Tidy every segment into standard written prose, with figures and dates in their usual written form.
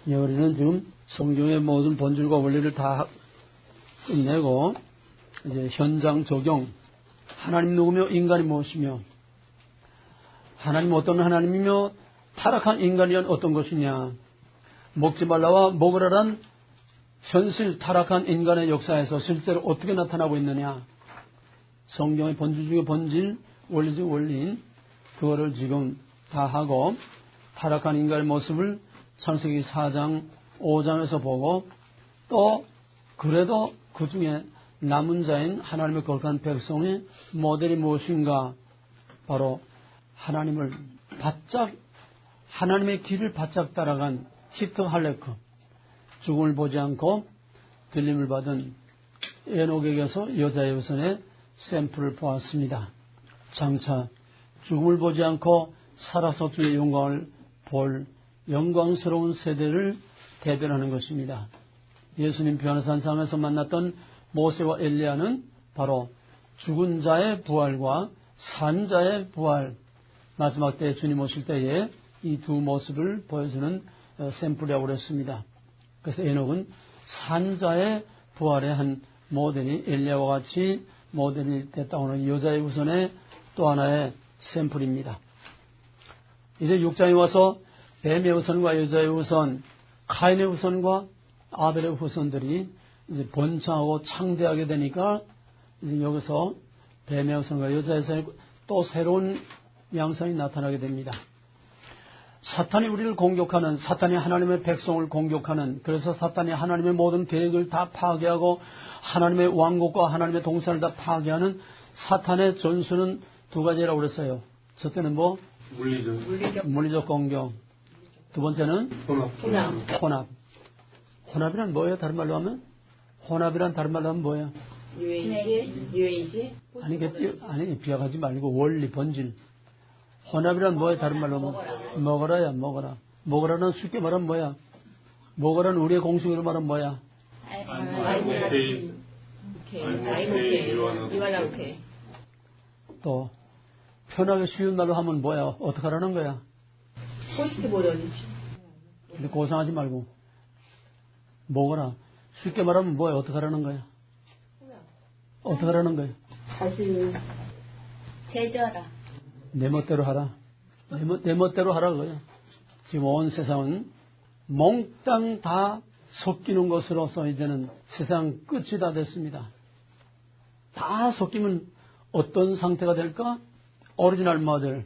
예, 우리는 지금 성경의 모든 본질과 원리를 다 끝내고 이제 현장 적용. 하나님 누구며 인간이 무엇이며 하나님 어떤 하나님이며 타락한 인간이란 어떤 것이냐. 먹지 말라와 먹으라란 현실 타락한 인간의 역사에서 실제로 어떻게 나타나고 있느냐. 성경의 본질 중의 본질, 원리 중 원리인 그거를 지금 다 하고 타락한 인간의 모습을 창세기 4장, 5장에서 보고 또 그래도 그 중에 남은 자인 하나님의 거룩한 백성의 모델이 무엇인가. 바로 하나님을 바짝 하나님의 길을 바짝 따라간 히트 할레크, 죽음을 보지 않고 들림을 받은 에녹에게서 여자의 우선의 샘플을 보았습니다. 장차 죽음을 보지 않고 살아서 주의 영광을 볼 영광스러운 세대를 대변하는 것입니다. 예수님 변화산상에서 만났던 모세와 엘리야는 바로 죽은 자의 부활과 산 자의 부활, 마지막 때에 주님 오실 때에 이 두 모습을 보여주는 샘플이라고 그랬습니다. 그래서 에녹은 산 자의 부활의 한 모델이 엘리야와 같이 모델이 됐다고 하는 여자의 우선의 또 하나의 샘플입니다. 이제 6장에 와서 뱀의 우선과 여자의 우선, 카인의 우선과 아벨의 후손들이 이제 번창하고 창대하게 되니까 이제 여기서 뱀의 우선과 여자의 우선이 또 새로운 양상이 나타나게 됩니다. 사탄이 우리를 공격하는, 사탄이 하나님의 백성을 공격하는, 그래서 사탄이 하나님의 모든 계획을 다 파괴하고 하나님의 왕국과 하나님의 동산을 다 파괴하는 사탄의 전술은 두 가지라고 그랬어요. 첫째는 뭐? 물리적 공격. 두 번째는? 혼합. 혼합이란 뭐예요? 다른 말로 하면? 혼합이란 다른 말로 하면 뭐예요? 유해이지? 아니, 비약하지 말고 원리, 본질. 혼합이란 뭐예요? 다른 말로 하면? 먹어라야, 먹어라. 먹어라는 쉽게 말하면 뭐야? 먹어라는 우리의 공식으로 말하면 뭐야? 이완하게. 또, 편하게 쉬운 말로 하면 뭐야? 어떻게 하라는 거야? 포스트 모던이지. 근데 고상하지 말고. 먹어라. 쉽게 말하면 뭐야? 어떻게 하라는 거야? 어떻게 하라는 거야? 자신 제져라. 내 멋대로 하라. 내 멋대로 하라 그거야. 지금 온 세상은 몽땅 다 섞이는 것으로서 이제는 세상 끝이 다 됐습니다. 다 섞이면 어떤 상태가 될까? 오리지널 모델.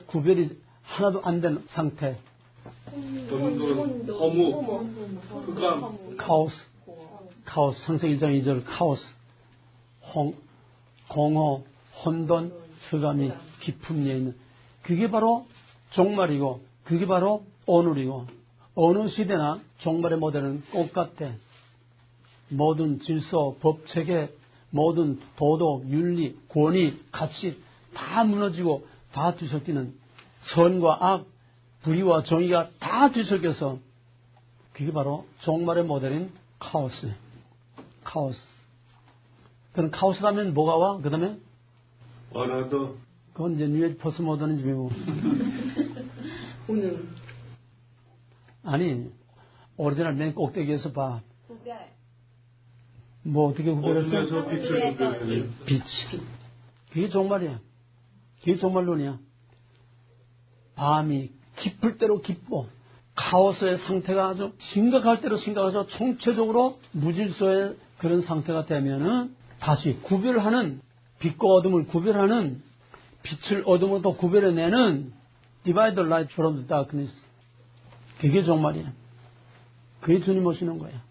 구별이 하나도 안 된 상태. 허무, 카오스, 창세기 1장 2절 카오스, 공허, 혼돈, 흑암이 깊은 데 있는, 그게 바로 종말이고 그게 바로 오늘이고, 어느 시대나 종말의 모델은 똑같아. 모든 질서, 법체계, 모든 도덕, 윤리, 권위, 가치 다 무너지고 다 뒤섞이는, 선과 악, 불의와 정의가 다 뒤섞여서, 그게 바로 종말의 모델인 카오스. 그럼 카오스라면 뭐가 와? 그 다음에? 원하더. 그건 이제 뉴에이지 포스트 모더니즘이고. 오늘. 아니, 오리지널 맨 꼭대기에서 봐. 뭐 어떻게 구별했어? 어둠에서 빛을 구별해내는 빛. 그게 종말이야. 그게 종말론이야. 밤이 깊을 대로 깊고, 카오스의 상태가 아주 심각할 대로 심각해서 총체적으로 무질서의 그런 상태가 되면은 다시 구별하는, 빛과 어둠을 구별하는, 빛을 어둠으로 구별해내는 divide the light from the darkness. 그게 종말이야. 그게 주님 오시는 거야.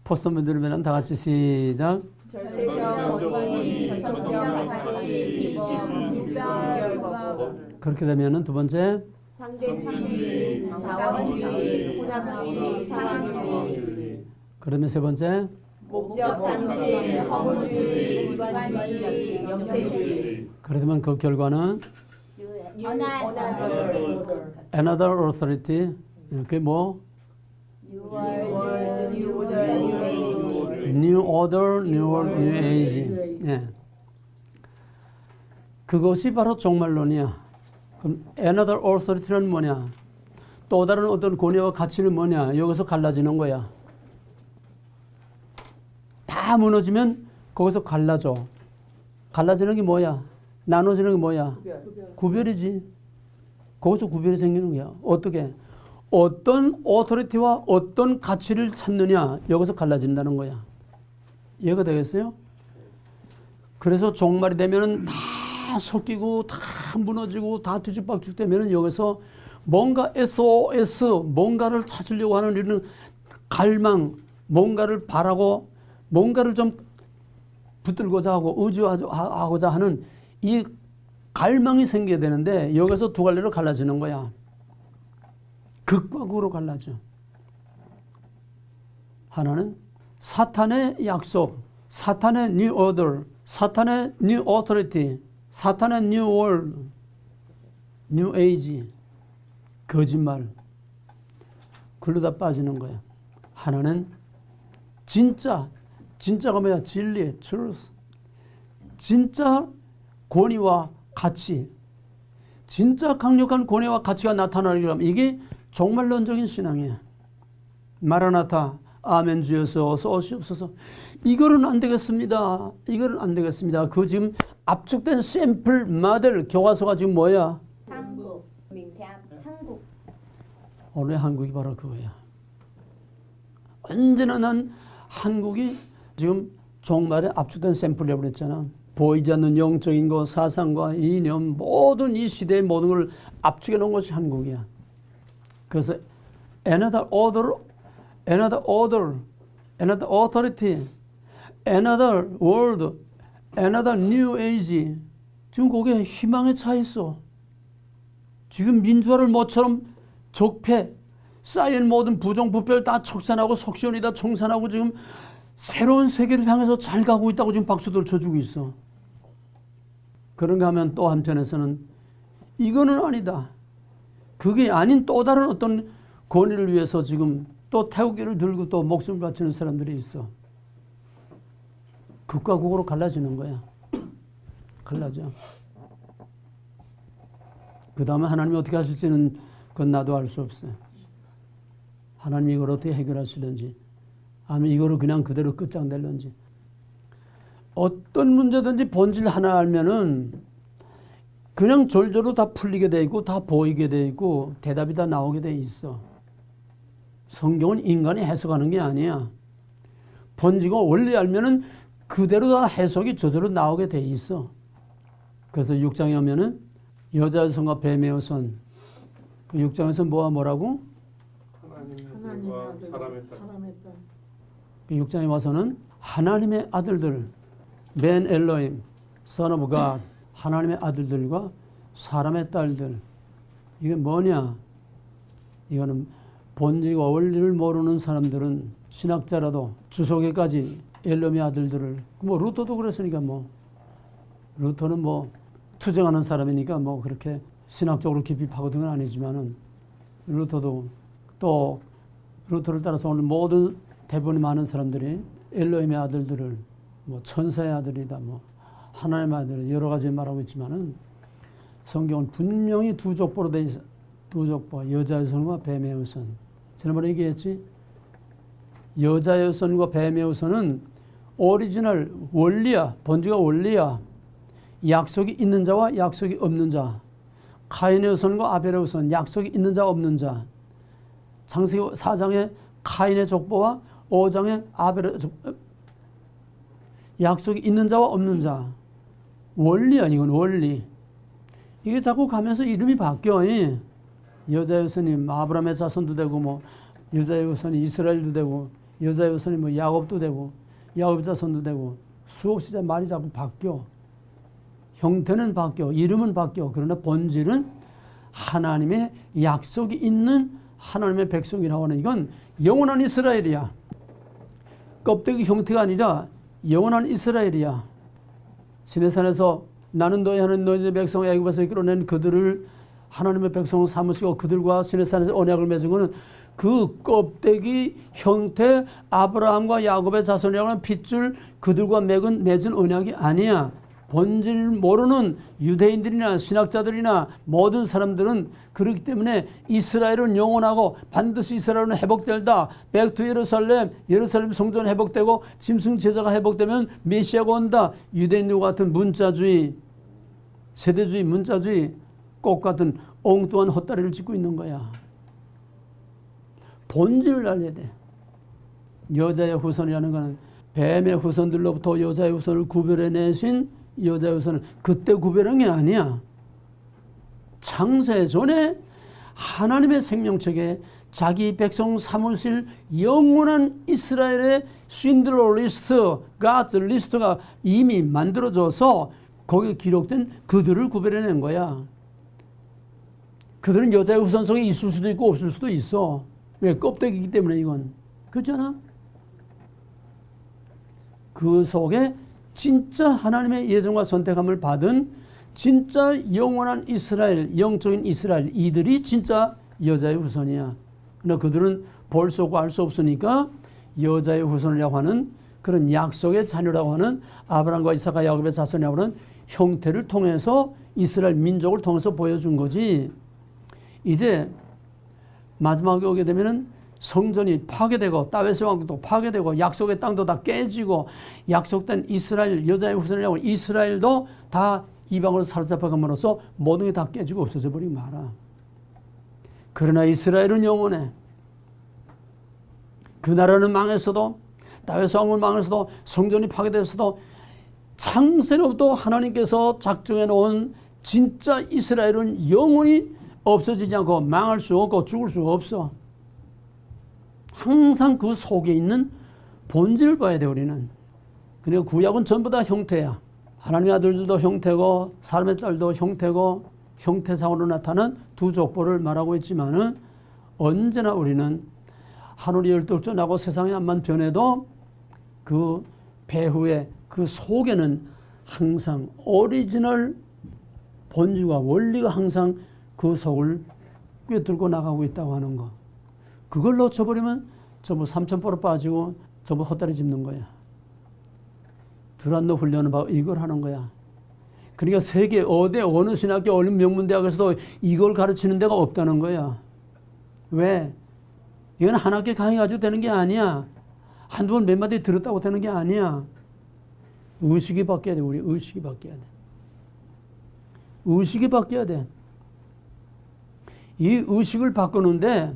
포스터 들으면 다 같이 시작. 절대적 권위, 절대적 가치, 기본, 무별, 그렇게 되면은 두 번째, 상대주의, 자원주의, 혼합주의, 상황주의, 그러면 세 번째, 목적 상실, 허무주의, 일관주의, 영세주의. 그러면 그 결과는 another authority. 그게 뭐? New order, new world, new age. 예. 그것이 바로 종말론이야. 그럼 another authority는 뭐냐? 또 다른 어떤 권위와 가치는 뭐냐? 여기서 갈라지는 거야. 다 무너지면 거기서 갈라져. 갈라지는 게 뭐야? 나눠지는 게 뭐야? 구별이지. 거기서 구별이 생기는 거야. 어떻게? 어떤 오토리티와 어떤 가치를 찾느냐, 여기서 갈라진다는 거야. 이해가 되겠어요? 그래서 종말이 되면은 다 섞이고 다 무너지고 다 뒤죽박죽 되면은 여기서 뭔가 SOS, 뭔가를 찾으려고 하는 이런 갈망, 뭔가를 바라고 뭔가를 좀 붙들고자 하고 의지하고자 하는 이 갈망이 생겨야 되는데 여기서 두 갈래로 갈라지는 거야. 극과 극으로 갈라져. 하나는 사탄의 약속, 사탄의 new order, 사탄의 new authority, 사탄의 new world, new age, 거짓말. 글로 다 빠지는 거야. 하나는 진짜가 뭐야? 진리, truth. 진짜 권위와 가치, 진짜 강력한 권위와 가치가 나타나려면 이게 종말론적인 신앙이야. 마라나타, 아멘 주여서 어서 오시옵소서. 이거는 안 되겠습니다. 이거는 안 되겠습니다. 그 지금 압축된 샘플 모델 교과서가 지금 뭐야? 한국, 한국. 오늘 한국이 바로 그거야. 언제나 난 한국이 지금 종말에 압축된 샘플이라고 그랬잖아. 보이지 않는 영적인 것, 사상과 이념, 모든 이 시대의 모든 걸 압축해 놓은 것이 한국이야. 그래서 another order, another order, another authority, another world, another new age. 지금 거기에 희망에 차 있어. 지금 민주화를 모처럼 적폐, 쌓인 모든 부정부패를 다 척산하고 속시원이 다 청산하고 지금 새로운 세계를 향해서 잘 가고 있다고 지금 박수들 쳐주고 있어. 그런가 하면 또 한편에서는 이거는 아니다. 그게 아닌 또 다른 어떤 권위를 위해서 지금 또 태우기를 들고 또 목숨을 바치는 사람들이 있어. 극과 극으로 갈라지는 거야. 갈라져. 그 다음에 하나님이 어떻게 하실지는 그건 나도 알 수 없어요. 하나님이 이걸 어떻게 해결하시는지, 아니면 이거를 그냥 그대로 끝장낼는지. 어떤 문제든지 본질 하나 알면은 그냥 졸졸로 다 풀리게 돼 있고 다 보이게 돼 있고 대답이 다 나오게 돼 있어. 성경은 인간이 해석하는 게 아니야. 본질과 원리 알면은 그대로 다 해석이 저대로 나오게 돼 있어. 그래서 6장에 오면은 여자의 선과 뱀의 여선. 그 6장에서 뭐라고? 하나님과 사람의 딸. 그 6장에 와서는 하나님의 아들들, Ben Elohim, Son of God, 하나님의 아들들과 사람의 딸들. 이게 뭐냐? 이거는 본질과 원리를 모르는 사람들은 신학자라도 주석에까지 엘롬의 아들들을, 뭐 루터도 그랬으니까 뭐 루터는 뭐 투쟁하는 사람이니까 뭐 그렇게 신학적으로 깊이 파고든 건 아니지만은 루터도 또 루터를 따라서 오늘 모든 대부분의 많은 사람들이 엘로힘의 아들들을 뭐 천사의 아들이다, 뭐 하나님의 아들 여러 가지 말하고 있지만은 성경은 분명히 두 족보로 돼 있어. 두 족보, 여자의 선과 뱀의 후손. 지난번에 얘기했지. 여자의 후손과 뱀의 후손은 오리지널 원리야, 본질가 원리야. 약속이 있는 자와 약속이 없는 자. 카인의 후손과 아벨의 후손, 약속이 있는 자 없는 자. 창세기 4장의 카인의 족보와 5장의 아벨의 족보. 약속이 있는 자와 없는 자. 원리야, 이건 원리. 이게 자꾸 가면서 이름이 바뀌어. 여자의 후손이 아브라함의 자손도 되고, 뭐 여자의 후손이 이스라엘도 되고, 여자의 후손이 뭐 야곱도 되고, 야곱의 자손도 되고, 수없이 말이 자꾸 바뀌어. 형태는 바뀌어, 이름은 바뀌어. 그러나 본질은 하나님의 약속이 있는 하나님의 백성이라고 하는, 이건 영원한 이스라엘이야. 껍데기 형태가 아니라 영원한 이스라엘이야. 시내산에서 나는 너희 하나님 너희의 백성 애굽에서 이끌어낸 그들을 하나님의 백성을 삼으시고 그들과 시내산에서 언약을 맺은 것은 그 껍데기 형태 아브라함과 야곱의 자손이라고 하는 핏줄 그들과 맺은 언약이 아니야. 본질 모르는 유대인들이나 신학자들이나 모든 사람들은 그렇기 때문에 이스라엘은 영원하고 반드시 이스라엘은 회복된다. 백투 예루살렘, 예루살렘 성전 회복되고 짐승 제사가 회복되면 메시아가 온다. 유대인과 같은 문자주의, 세대주의, 문자주의, 꽃 같은 엉뚱한 헛다리를 짚고 있는 거야. 본질을 알려야 돼. 여자의 후손이라는 것은 뱀의 후손들로부터 여자의 후손을 구별해내신 여자의 후손은 그때 구별한 게 아니야. 창세 전에 하나님의 생명책에 자기 백성 삼으실 영원한 이스라엘의 신들러 리스트, God's 리스트가 이미 만들어져서 거기에 기록된 그들을 구별해낸 거야. 그들은 여자의 후손 속에 있을 수도 있고 없을 수도 있어. 왜? 껍데기이기 때문에 이건. 그렇잖아? 그 속에 진짜 하나님의 예정과 선택함을 받은 진짜 영원한 이스라엘, 영적인 이스라엘, 이들이 진짜 여자의 후손이야. 그러나 그들은 볼 수 없고 알 수 없으니까 여자의 후손이라고 하는 그런 약속의 자녀라고 하는 아브라함과 이삭과 야곱의 자손이라고 하는 형태를 통해서 이스라엘 민족을 통해서 보여준 거지. 이제 마지막에 오게 되면은 성전이 파괴되고 다윗의 왕국도 파괴되고 약속의 땅도 다 깨지고 약속된 이스라엘 여자의 후손이라고 이스라엘도 다 이방으로 사로잡혀감으로써 모든 게 다 깨지고 없어져 버리고 말아. 그러나 이스라엘은 영원해. 그 나라는 망했어도 다윗의 왕국은 망했어도 성전이 파괴됐어도 창세로부터 하나님께서 작정해 놓은 진짜 이스라엘은 영원히 없어지지 않고 망할 수 없고 죽을 수 없어. 항상 그 속에 있는 본질을 봐야 돼 우리는. 그러니까 구약은 전부 다 형태야. 하나님의 아들들도 형태고 사람의 딸도 형태고 형태상으로 나타난 두 족보를 말하고 있지만은 언제나 우리는 하늘이 열독전하고 세상의 앞만 변해도 그 배후에 그 속에는 항상 오리지널 본질과 원리가 항상 그 속을 꿰뚫고 나가고 있다고 하는 거. 그걸 놓쳐버리면 전부 삼천포로 빠지고 전부 헛다리 짚는 거야. 두란노 훈련은 바로 이걸 하는 거야. 그러니까 세계 어느 신학교 어느 명문대학에서도 이걸 가르치는 데가 없다는 거야. 왜? 이건 한 학기 강의 가지고 되는 게 아니야. 한두 번 몇 마디 들었다고 되는 게 아니야. 의식이 바뀌어야 돼. 우리 의식이 바뀌어야 돼. 의식이 바뀌어야 돼. 이 의식을 바꾸는데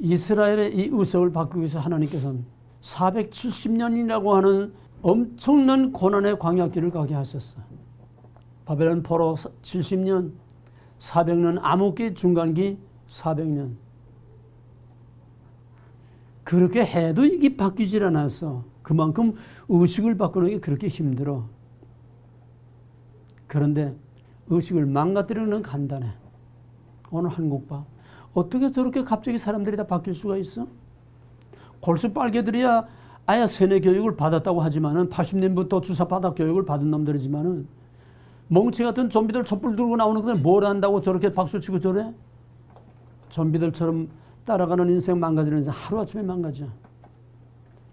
이스라엘의 이 의식을 바꾸기 위해서 하나님께서는 470년이라고 하는 엄청난 고난의 광야길을 가게 하셨어. 바벨론 포로 70년, 400년 암흑기, 중간기 400년. 그렇게 해도 이게 바뀌질 않았어. 그만큼 의식을 바꾸는 게 그렇게 힘들어. 그런데 의식을 망가뜨리는 건 간단해. 오늘 한국 봐. 어떻게 저렇게 갑자기 사람들이 다 바뀔 수가 있어? 골수 빨개들이야 아예 세뇌 교육을 받았다고 하지만은 80년부터 주사바다 교육을 받은 놈들이지만은 멍치 같은 좀비들 촛불 들고 나오는 건데 뭘 안다고 저렇게 박수치고 저래? 좀비들처럼 따라가는 인생 망가지는 인생 하루아침에 망가져.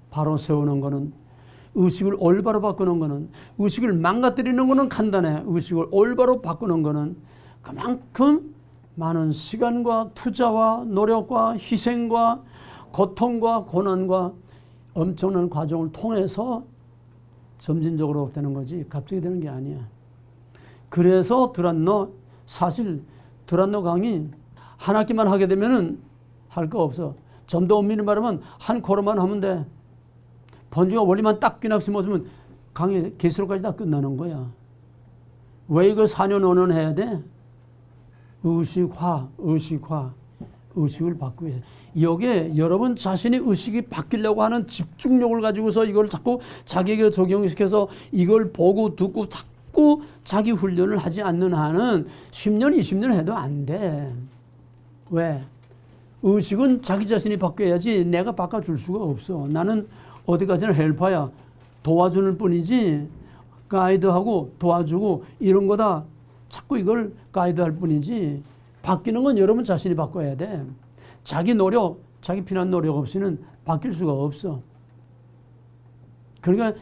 바로 세우는 거는 의식을 올바로 바꾸는 거는 의식을 망가뜨리는 거는 간단해. 의식을 올바로 바꾸는 거는 그만큼 많은 시간과 투자와 노력과 희생과 고통과 고난과 엄청난 과정을 통해서 점진적으로 되는 거지 갑자기 되는 게 아니야. 그래서 두란노 사실 두란노 강의 한 학기만 하게 되면은 할 거 없어. 좀 더 엄밀히 말하면 한 코로만 하면 돼. 본주가 원리만 딱 귀낙심 없으면 강의 개수로까지 다 끝나는 거야. 왜 이걸 4년 5년 해야 돼? 의식을 바꾸기 위해서. 여기에 여러분 자신의 의식이 바뀌려고 하는 집중력을 가지고서 이걸 자꾸 자기에게 적용시켜서 이걸 보고 듣고 자꾸 자기 훈련을 하지 않는 한은 10년, 20년 해도 안 돼. 왜? 의식은 자기 자신이 바뀌어야지 내가 바꿔줄 수가 없어. 나는 어디까지나 헬퍼야. 도와주는 뿐이지 가이드하고 도와주고 이런 거다. 자꾸 이걸 가이드할 뿐이지 바뀌는 건 여러분 자신이 바꿔야 돼. 자기 노력, 자기 피난 노력 없이는 바뀔 수가 없어. 그러니까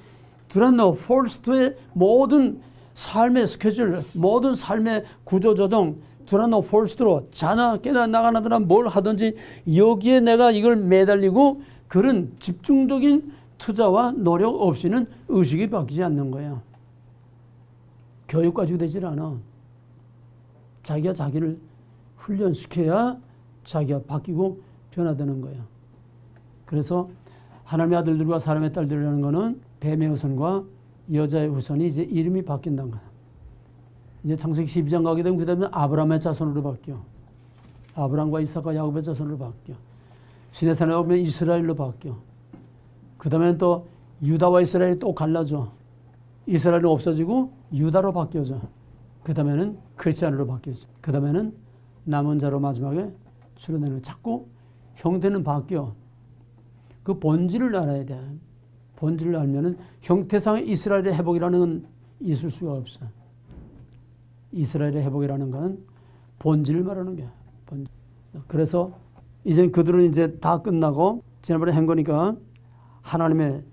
두란노 폴스트의 모든 삶의 스케줄, 모든 삶의 구조조정, 두라노 폴스트로 자나 깨나 나가나더라 뭘 하든지 여기에 내가 이걸 매달리고 그런 집중적인 투자와 노력 없이는 의식이 바뀌지 않는 거예요. 교육 가지고 되질 않아. 자기가 자기를 훈련시켜야 자기가 바뀌고 변화되는 거예요. 그래서 하나님의 아들들과 사람의 딸들이라는 거는 뱀의 후손과 여자의 후손이 이제 이름이 바뀐다는 거예요. 이제 창세기 12장 가게 되면 그 다음에 아브라함의 자손으로 바뀌어. 아브라함과 이삭과 야곱의 자손으로 바뀌어. 시내산에 오면 이스라엘로 바뀌어. 그 다음에는 또 유다와 이스라엘이 또 갈라져. 이스라엘은 없어지고 유다로 바뀌어져. 그 다음에는 크리스찬으로 바뀌어져. 그 다음에는 남은 자로 마지막에 출현되는. 자꾸 형태는 바뀌어. 그 본질을 알아야 돼. 본질을 알면은 형태상의 이스라엘의 회복이라는 건 있을 수가 없어. 이스라엘의 회복이라는 건 본질을 말하는 거야. 본질. 그래서 이제 그들은 이제 다 끝나고 지난번에 한 거니까 하나님의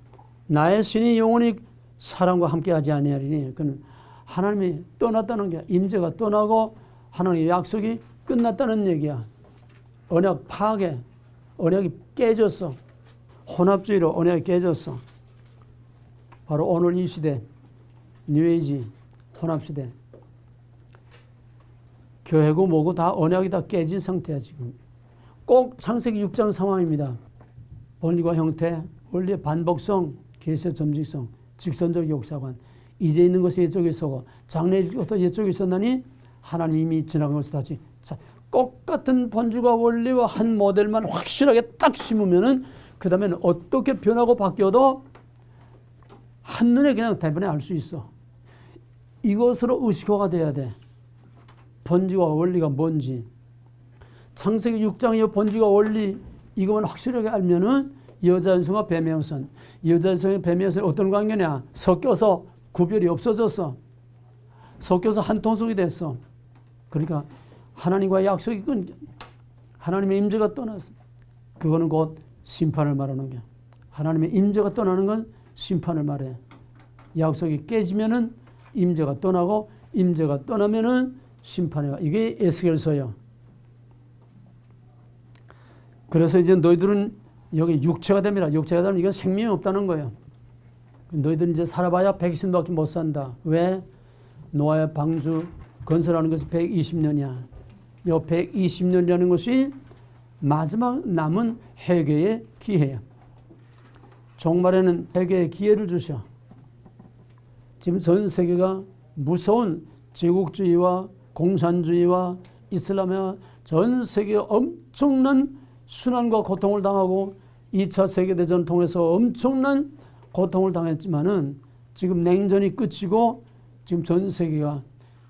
나의 신이 영원히 사람과 함께하지 아니하리니 그는 하나님이 떠났다는 게 임재가 떠나고 하나님의 약속이 끝났다는 얘기야. 언약 파괴, 언약이 깨졌어. 혼합주의로 언약이 깨졌어. 바로 오늘 이 시대, 뉴에이지 혼합시대. 교회고 뭐고 다 언약이 다 깨진 상태야 지금. 꼭 창세기 6장 상황입니다. 본리과 형태, 원리의 반복성, 계시의 점직성, 직선적 역사관. 이제 있는 것이 이쪽에 있었고 장래일부터 이쪽에 있었나니 하나님 이미 지나간 것을 다시 똑같은 본질과 원리와 한 모델만 확실하게 딱 심으면은 그 다음에는 어떻게 변하고 바뀌어도 한눈에 그냥 대변에 알 수 있어. 이것으로 의식화가 돼야 돼. 본질과 원리가 뭔지. 창세기 6장의 본질과 원리 이것만 확실하게 알면은 여자 연성과 뱀의 후손. 여자 연성과 뱀의 후손이 어떤 관계냐. 섞여서 구별이 없어졌어. 섞여서 한 통속이 됐어. 그러니까 하나님과의 약속이 하나님의 임재가 떠났어. 그거는 곧 심판을 말하는 거야. 하나님의 임재가 떠나는 건 심판을 말해. 약속이 깨지면은 임재가 떠나고 임재가 떠나면은 심판이 와. 이게 에스겔서예요. 그래서 이제 너희들은 여기 육체가 됩니다. 육체가 되면 이건 생명이 없다는 거예요. 너희들은 이제 살아봐야 120년밖에 못 산다. 왜? 노아의 방주 건설하는 것이 120년이야. 이 120년이라는 것이 마지막 남은 회개의 기회야. 종말에는 회개의 기회를 주셔. 지금 전 세계가 무서운 제국주의와 공산주의와 이슬람의 전 세계가 엄청난 순환과 고통을 당하고 2차 세계대전을 통해서 엄청난 고통을 당했지만은 지금 냉전이 끝이고 지금 전 세계가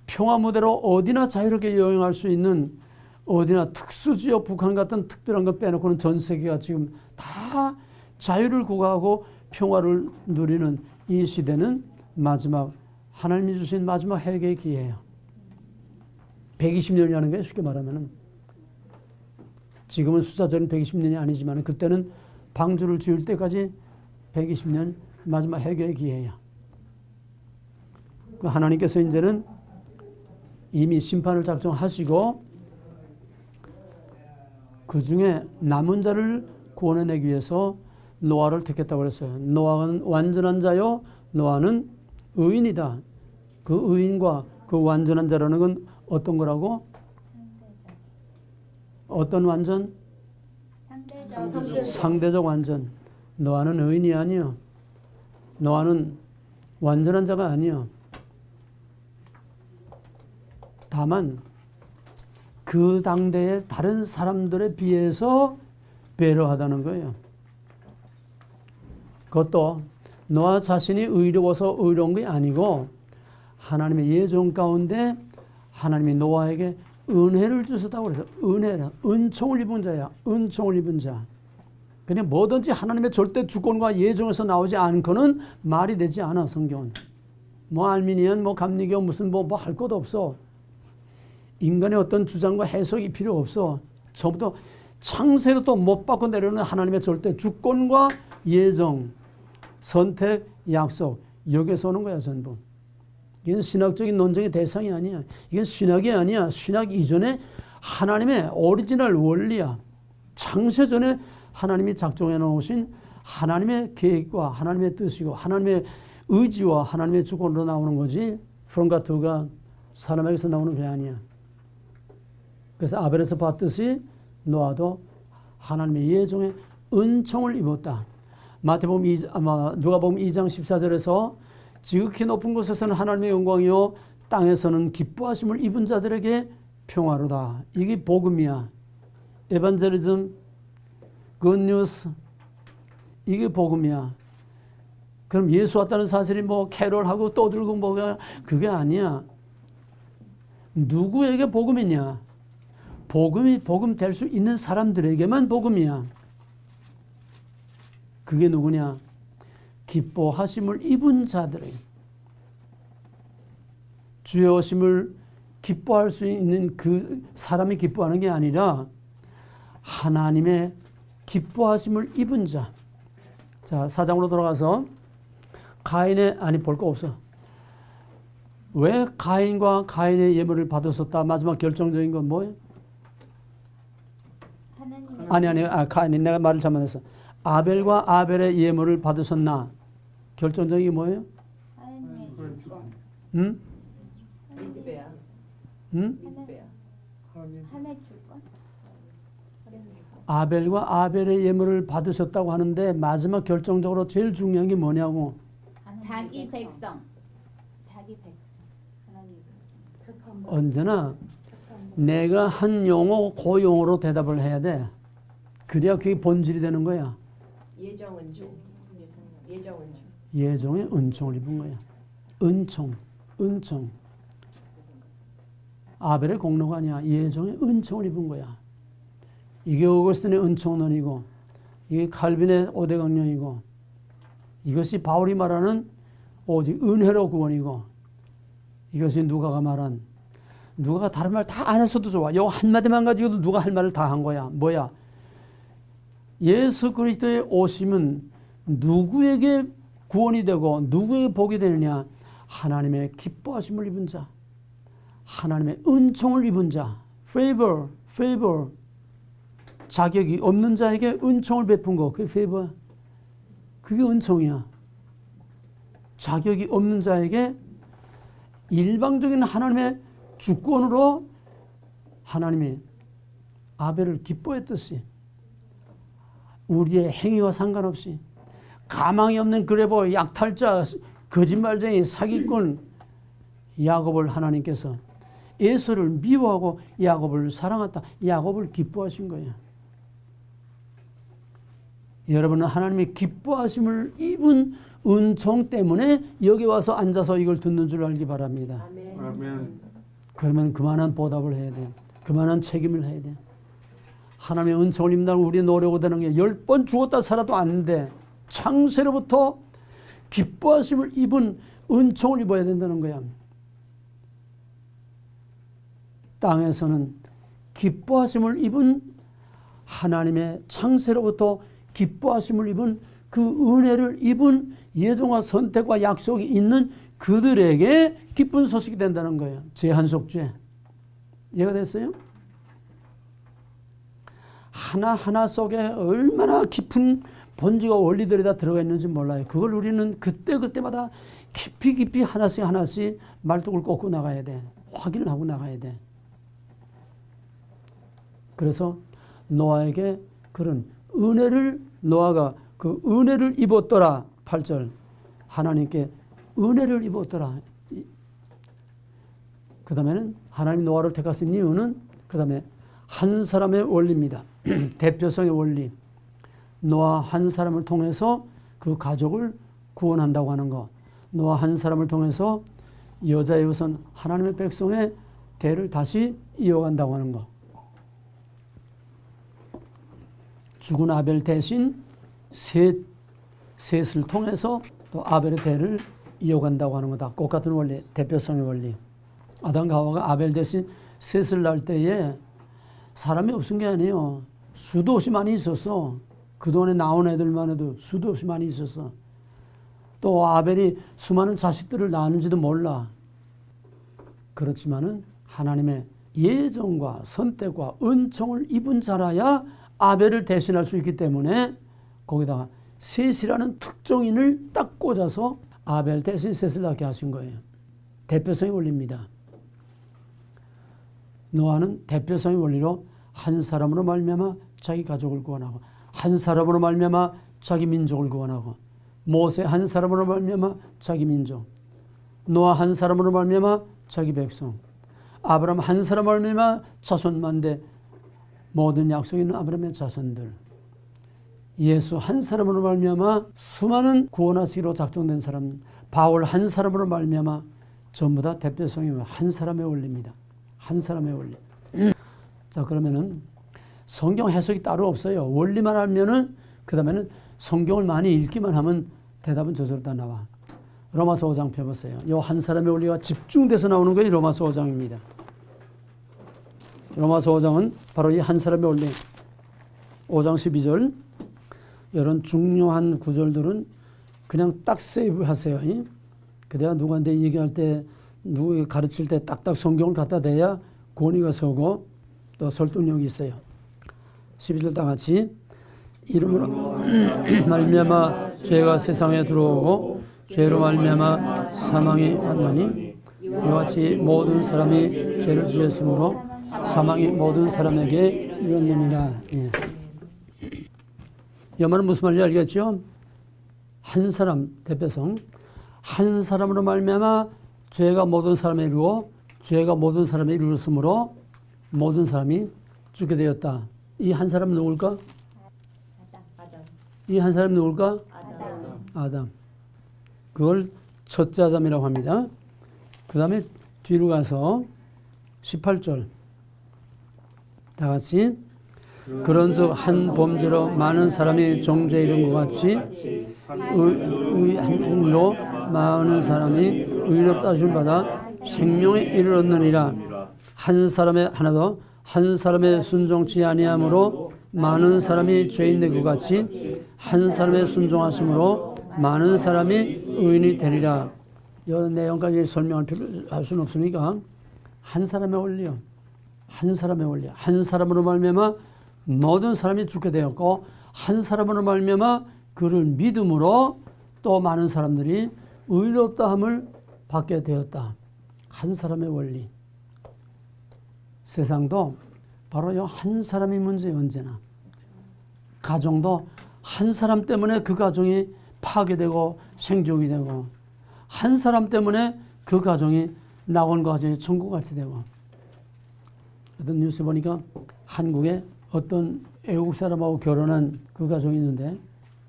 평화 무대로 어디나 자유롭게 여행할 수 있는 어디나 특수지역 북한 같은 특별한 것 빼놓고는 전 세계가 지금 다 자유를 구가하고 평화를 누리는 이 시대는 마지막 하나님이 주신 마지막 회개의 기회예요. 120년이라는 게 쉽게 말하면은 지금은 숫자적인 120년이 아니지만 그때는 방주를 지을 때까지 120년 마지막 회개의 기회야. 하나님께서 이제는 이미 심판을 작정하시고 그 중에 남은 자를 구원해내기 위해서 노아를 택했다고 그랬어요. 노아는 완전한 자요. 노아는 의인이다. 그 의인과 그 완전한 자라는 건 어떤 거라고? 어떤 완전? 상대적 완전. 노아는 의인이 아니요. 노아는 완전한 자가 아니요. 다만 그 당대의 다른 사람들에 비해서 배려하다는 거예요. 그것도 노아 자신이 의로워서 의로운 게 아니고 하나님의 예정 가운데 하나님이 노아에게 은혜를 주셨다고 그래서 은혜라, 은총을 입은 자야. 은총을 입은 자. 그냥 뭐든지 하나님의 절대 주권과 예정에서 나오지 않고는 말이 되지 않아. 성경은. 뭐 알미니언, 뭐 감리교 무슨 뭐 할 것도 없어. 인간의 어떤 주장과 해석이 필요 없어. 저부터 창세도 또 못 받고 내려오는 하나님의 절대 주권과 예정, 선택, 약속 여기에서 오는 거야 전부. 이건 신학적인 논쟁의 대상이 아니야. 이건 신학이 아니야. 신학 이전에 하나님의 오리지널 원리야. 창세전에 하나님이 작정해 놓으신 하나님의 계획과 하나님의 뜻이고 하나님의 의지와 하나님의 주권으로 나오는 거지. from God to God, 사람에게서 나오는 게 아니야. 그래서 아벨에서 봤듯이 노아도 하나님의 예정에 은총을 입었다. 누가복음 2장 14절에서 지극히 높은 곳에서는 하나님의 영광이요 땅에서는 기뻐하심을 입은 자들에게 평화로다. 이게 복음이야. 에반젤리즘, 굿뉴스, 이게 복음이야. 그럼 예수 왔다는 사실이 뭐 캐롤하고 떠들고 뭐가 그게 아니야. 누구에게 복음이냐? 복음이 복음 될 수 있는 사람들에게만 복음이야. 그게 누구냐? 기뻐하심을 입은 자들에게. 주의 오심을 기뻐할 수 있는 그 사람이 기뻐하는 게 아니라 하나님의 기뻐하심을 입은 자. 자, 4장으로 돌아가서 볼 거 없어. 왜 가인과 가인의 예물을 받았었다? 마지막 결정적인 건 뭐예요? 가인이 내가 말을 잘못했어. 아벨과 아벨의 예물을 받으셨나? 결정적인 게 뭐예요? 응? 이즈베야. 응? 하나의 줄건? 아벨과 아벨의 예물을 받으셨다고 하는데 마지막 결정적으로 제일 중요한 게 뭐냐고. 자기 백성. 언제나 내가 한 용어 그 용어로 대답을 해야 돼. 그래야 그게 본질이 되는 거야. 예정은주. 예정의 은총을 입은 거야. 은총. 아벨의 공로가 아니야. 예정의 은총을 입은 거야. 이게 오거스틴의 은총론이고 이게 칼빈의 오대강령이고 이것이 바울이 말하는 오직 은혜로 구원이고 이것이 누가가 말한 누가가 다른 말 다 안 했어도 좋아. 요 한마디만 가지고도 누가 할 말을 다 한 거야. 뭐야? 예수 그리스도의 오심은 누구에게 구원이 되고 누구에게 복이 되느냐? 하나님의 기뻐하심을 입은 자, 하나님의 은총을 입은 자, favor. 자격이 없는 자에게 은총을 베푼 거, 그게 favor. 그게 은총이야. 자격이 없는 자에게 일방적인 하나님의 주권으로 하나님이 아벨을 기뻐했듯이 우리의 행위와 상관없이 가망이 없는 그레버, 약탈자, 거짓말쟁이, 사기꾼 야곱을 하나님께서 에서를 미워하고 야곱을 사랑했다. 야곱을 기뻐하신 거예요. 여러분은 하나님의 기뻐하심을 입은 은총 때문에 여기 와서 앉아서 이걸 듣는 줄 알기 바랍니다. 아멘. 그러면 그만한 보답을 해야 돼. 그만한 책임을 해야 돼. 하나님의 은총을 입는다고 우리 노력을 되는 게 10번 죽었다 살아도 안 돼. 창세로부터 기뻐하심을 입은 은총을 입어야 된다는 거야. 땅에서는 기뻐하심을 입은 하나님의 창세로부터 기뻐하심을 입은 그 은혜를 입은 예정과 선택과 약속이 있는 그들에게 기쁜 소식이 된다는 거예요. 제한속죄. 이해가 됐어요? 하나하나 속에 얼마나 깊은 본질과 원리들이 다 들어가 있는지 몰라요. 그걸 우리는 그때마다 깊이 하나씩 말뚝을 꽂고 나가야 돼. 확인을 하고 나가야 돼. 그래서 노아에게 그런 은혜를 노아가 그 은혜를 입었더라. 8절 하나님께 은혜를 입었더라. 그 다음에는 하나님 노아를 택하신 이유는 그 다음에 한 사람의 원리입니다. 대표성의 원리. 노아 한 사람을 통해서 그 가족을 구원한다고 하는 거. 노아 한 사람을 통해서 여자의 우선 하나님의 백성의 대를 다시 이어간다고 하는 거. 죽은 아벨 대신 셋을 통해서 또 아벨의 대를 이어간다고 하는 거다. 똑같은 원리, 대표성의 원리. 아담과 하와가 아벨 대신 셋을 낳을 때에 사람이 없은 게 아니에요. 수도 없이 많이 있었어. 그동안에 나온 애들만 해도 수도 없이 많이 있었어. 또 아벨이 수많은 자식들을 낳았는지도 몰라. 그렇지만은 하나님의 예정과 선택과 은총을 입은 자라야 아벨을 대신할 수 있기 때문에 거기다가 셋이라는 특정인을 딱 꽂아서 아벨 대신 셋을 낳게 하신 거예요. 대표성의 원리입니다. 노아는 대표성의 원리로 한 사람으로 말미암아 자기 가족을 구원하고 한 사람으로 말미암아 자기 민족을 구원하고 모세 한 사람으로 말미암아 자기 민족, 노아 한 사람으로 말미암아 자기 백성, 아브라함 한 사람으로 말미암아 자손만대 모든 약속 있는 아브라함의 자손들, 예수 한 사람으로 말미암아 수많은 구원하시기로 작정된 사람, 바울 한 사람으로 말미암아 전부 다 대표성이 한 사람의 원리입니다. 한 사람의 원리. 자, 그러면은 성경 해석이 따로 없어요. 원리만 알면은 그 다음에는 성경을 많이 읽기만 하면 대답은 저절로 다 나와. 로마서 5장 펴보세요. 이 한 사람의 원리가 집중돼서 나오는 거예요. 로마서 5장입니다. 로마서 5장은 바로 이 한 사람의 원리. 5장 12절. 이런 중요한 구절들은 그냥 딱 세이브 하세요. 그래야 누구한테 얘기할 때, 누구 가르칠 때 딱딱 성경을 갖다 대야 권위가 서고 또 설득력이 있어요. 12절 다 같이. 이름으로 말미암아 죄가 세상에 들어오고 죄로 말미암아 사망이 왔나니 이와 같이 모든 사람이 죄를 지었으므로 사망이 모든 사람에게 이르느니라. 예. 이 말은 무슨 말인지 알겠죠? 한 사람 대표성, 한 사람으로 말미암아 죄가 모든 사람에 이르고 죄가 모든 사람에 이르렀으므로 모든 사람이 죽게 되었다. 이 한 사람은 누굴까? 이 한 사람이 누굴까? 아담. 그걸 첫째 아담이라고 합니다. 그 다음에 뒤로 가서 18절 다 같이 그런즉 한 범죄로 많은 사람이 정죄에 이른 것 같이 의 한 행위로 많은 사람이 의롭다 하심을 받아 생명에 이르렀느니라. 한 사람의 하나도 한 사람의 순종치 아니함으로 많은 사람이 죄인 된 것 같이 한 사람의 순종하심으로 많은 사람이 의인이 되리라. 이 내용까지 설명할 수는 없으니까 한 사람의 원리요. 한 사람의 원리. 한 사람으로 말미암아 모든 사람이 죽게 되었고 한 사람으로 말미암아 그를 믿음으로 또 많은 사람들이 의롭다함을 받게 되었다. 한 사람의 원리. 세상도 바로 이 한 사람의 문제예요. 언제나. 가정도 한 사람 때문에 그 가정이 파괴되고 생존이 되고 한 사람 때문에 그 가정이 낙원 가정이 천국같이 되고. 어떤 뉴스 보니까 한국에 어떤 애국 사람하고 결혼한 그 가정이 있는데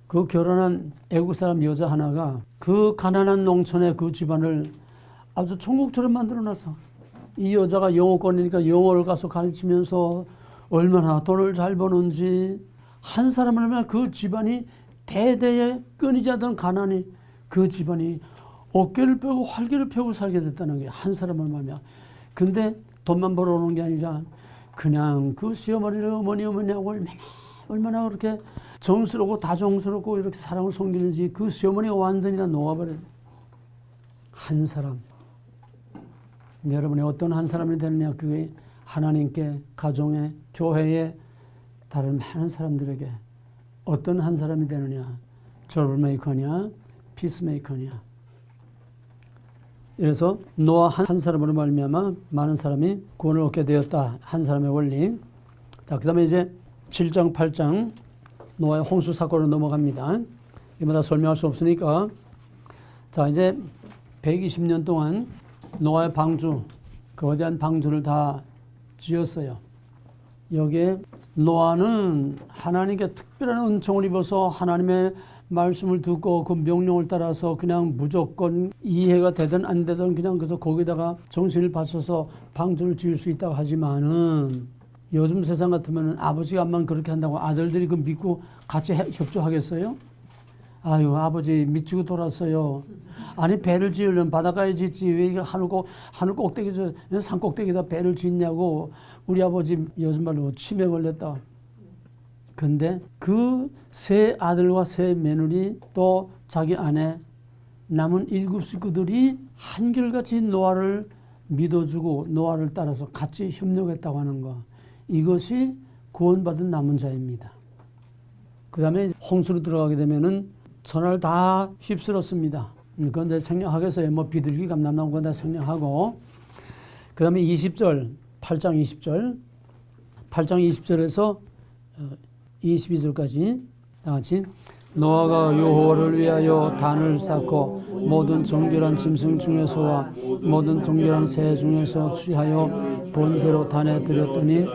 그 결혼한 애국 사람 여자 하나가 그 가난한 농촌의 그 집안을 아주 천국처럼 만들어놨어. 이 여자가 영어권이니까 영어를 가서 가르치면서 얼마나 돈을 잘 버는지 한 사람을 보면 그 집안이 대대에 끊이지 않던 가난이 그 집안이 어깨를 펴고 활기를 펴고 살게 됐다는 게 한 사람을 말이야. 근데 돈만 벌어오는 게 아니라 그냥 그 시어머니를 어머니하고 얼마나 그렇게 정스럽고 다정스럽고 이렇게 사랑을 섬기는지 그 시어머니가 완전히 다 녹아버려. 한 사람. 여러분이 어떤 한 사람이 되느냐, 그게 하나님께, 가정에, 교회에, 다른 많은 사람들에게 어떤 한 사람이 되느냐, 트러블메이커냐, 피스메이커냐. 이래서 노아 한 사람으로 말미암아 많은 사람이 구원을 얻게 되었다. 한 사람의 원리. 자, 그 다음에 이제 7장, 8장 노아의 홍수 사건으로 넘어갑니다. 이마다 설명할 수 없으니까. 자, 이제 120년 동안 노아의 방주, 거대한 방주를 다 지었어요. 여기에 노아는 하나님께 특별한 은총을 입어서 하나님의 말씀을 듣고 그 명령을 따라서 그냥 무조건 이해가 되든 안 되든 그냥 그래서 거기다가 정신을 바쳐서 방주를 지을 수 있다고 하지만은 요즘 세상 같으면 아버지가 암만 그렇게 한다고 아들들이 그 믿고 같이 협조하겠어요? 아유, 아버지 미치고 돌았어요. 아니, 배를 지으려면 바닷가에 짓지 왜 이게 하늘 꼭대기 산 꼭대기에다 배를 짓냐고. 우리 아버지 요즘 말로 치매 걸렸다. 근데 그 세 아들과 세 며느리 또 자기 아내 남은 7 식구들이 한결같이 노아를 믿어주고 노아를 따라서 같이 협력했다고 하는 거. 이것이 구원받은 남은 자입니다. 그 다음에 홍수로 들어가게 되면은 천하를 다 휩쓸었습니다. 그런데 생략하겠어요. 뭐 비둘기 감람 건 다 생략하고. 그 다음에 20절, 8장 20절. 8장 20절에서 22절까지 다 같이. 노아가 여호와를 위하여 단을 쌓고 모든 정결한 짐승 중에서와 모든 정결한 새 중에서 취하여 번제로 단에 드렸더니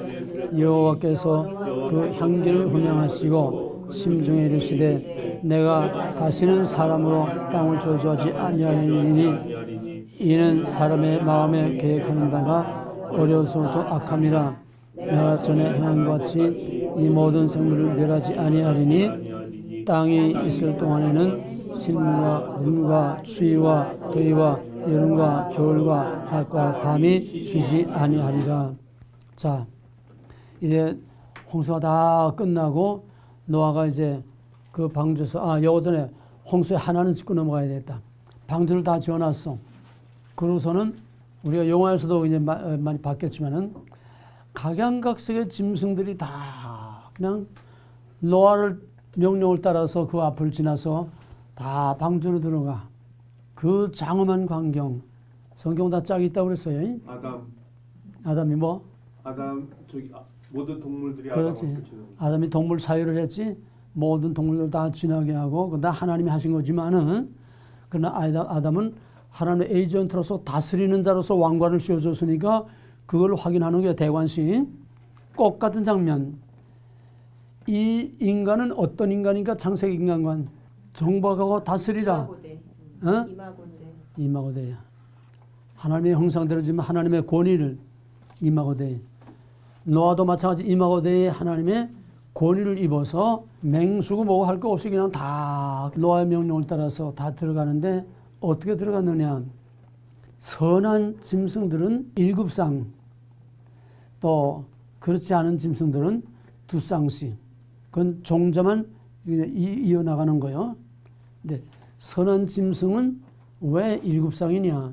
여호와께서 그 향기를 훈양하시고 심중에 이르시되 내가 다시는 사람으로 땅을 저주하지 아니하리니 이는 사람의 마음에 계획하는 바가 어려서부터 악함이라. 내가 전에 행한 것 같이 이 모든 생물을 멸하지 아니하리니 땅이 있을 동안에는 실과 봄과 추위와 더위와 여름과 겨울과 낮과 밤이 쉬지 아니하리라. 자, 이제 홍수가 다 끝나고 노아가 이제 그 방주에서 요거 전에 홍수에 하나는 짚고 넘어가야 되겠다. 방주를 다 지어놨어. 그러고서는 우리가 영화에서도 이제 많이 바뀌었지만은 각양각색의 짐승들이 다 그냥 노아를 명령을 따라서 그 앞을 지나서 다 방주로 들어가. 그 장엄한 광경. 성경 다 짝이 있다고 그랬어요. 아담이 뭐? 모든 동물들이 그렇지. 아담이 동물 사유를 했지. 모든 동물들 다 지나게 하고 그다 하나님이 하신 거지만은 그러나 아담은 하나님의 에이전트로서 다스리는 자로서 왕관을 씌워줬으니까 그걸 확인하는 게 대관식. 꽃 같은 장면. 이 인간은 어떤 인간인가? 창세기 인간관. 정복하고 다스리라. 이마고대. 하나님의 형상대로지만 하나님의 권위를 이마고대. 노아도 마찬가지 이마고대에 하나님의 권위를 입어서 맹수고 뭐고 할 거 없이 그냥 다 노아의 명령을 따라서 다 들어가는데 어떻게 들어갔느냐. 선한 짐승들은 7쌍, 또 그렇지 않은 짐승들은 2쌍씩. 그건 종자만 이어나가는 거예요. 근데 선한 짐승은 왜 7쌍이냐.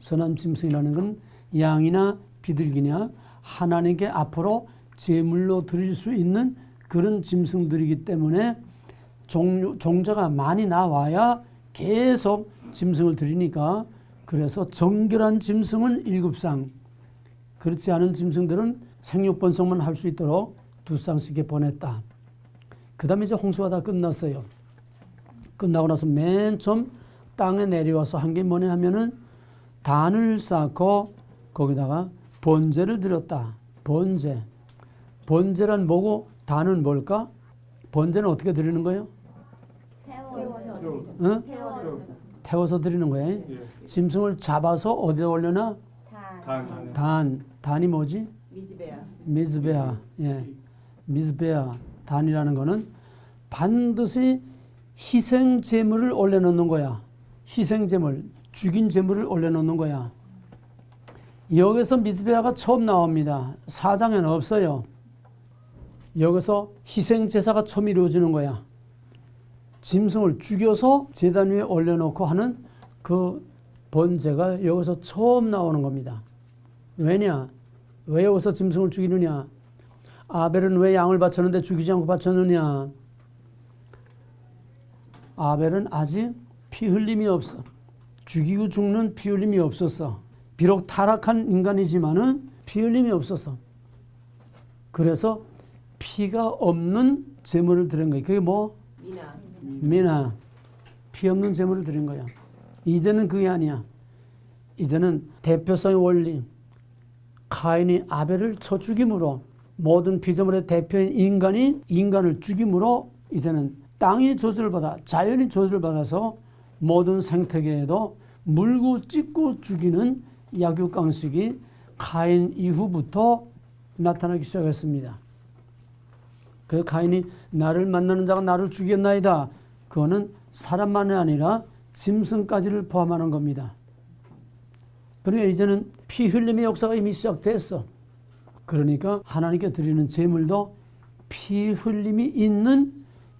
선한 짐승이라는 건 양이나 비둘기냐 하나님께 앞으로 제물로 드릴 수 있는 그런 짐승들이기 때문에 종자가 많이 나와야 계속 짐승을 드리니까 그래서 정결한 짐승은 7쌍, 그렇지 않은 짐승들은 생육번성만 할 수 있도록 2쌍씩 보냈다. 그 다음에 이제 홍수가 다 끝났어요. 끝나고 나서 맨 처음 땅에 내려와서 한 게 뭐냐 하면은 단을 쌓고 거기다가 번제를 드렸다. 번제. 번제란 뭐고 단은 뭘까? 번제는 어떻게 드리는 거예요? 태워서 드리는 거예요. 짐승을 잡아서 어디다 올려놔? 단이 뭐지? 미즈베아. 예. 미즈베아. 단이라는 거는 반드시 희생 제물을 올려놓는 거야. 희생 제물, 죽인 제물을 올려놓는 거야. 여기서 미즈베아가 처음 나옵니다. 4장에는 없어요. 여기서 희생 제사가 처음 이루어지는 거야. 짐승을 죽여서 제단 위에 올려놓고 하는 그 번제가 여기서 처음 나오는 겁니다. 왜냐? 왜 여기서 짐승을 죽이느냐? 아벨은 왜 양을 바쳤는데 죽이지 않고 바쳤느냐? 아벨은 아직 피 흘림이 없어. 죽이고 죽는 피 흘림이 없었어. 비록 타락한 인간이지만은 피 흘림이 없었어. 그래서 피가 없는 제물을 드린 거예요. 그게 뭐? 미나. 피 없는 제물을 드린 거야. 이제는 그게 아니야. 이제는 대표성의 원리. 가인이 아벨을 쳐 죽임으로 모든 피조물의 대표인 인간이 인간을 죽임으로 이제는 땅이 저주를 받아 자연이 저주를 받아서 모든 생태계에도 물고 찢고 죽이는 약육강식이 가인 이후부터 나타나기 시작했습니다. 그 가인이 나를 만나는 자가 나를 죽였나이다. 그거는 사람만이 아니라 짐승까지를 포함하는 겁니다. 그러니까 이제는 피 흘림의 역사가 이미 시작됐어. 그러니까 하나님께 드리는 제물도 피 흘림이 있는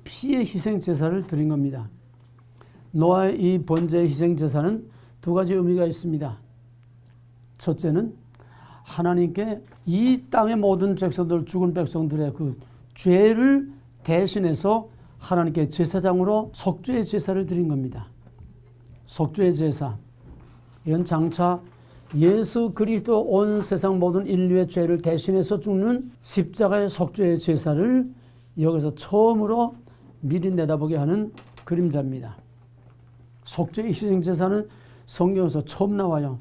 피의 희생 제사를 드린 겁니다. 노아의 이 번제의 희생 제사는 두 가지 의미가 있습니다. 첫째는 하나님께 이 땅의 모든 백성들, 죽은 백성들의 그 죄를 대신해서 하나님께 제사장으로 속죄의 제사를 드린 겁니다. 속죄의 제사. 이건 장차 예수 그리스도 온 세상 모든 인류의 죄를 대신해서 죽는 십자가의 속죄의 제사를 여기서 처음으로 미리 내다보게 하는 그림자입니다. 속죄의 희생 제사는 성경에서 처음 나와요.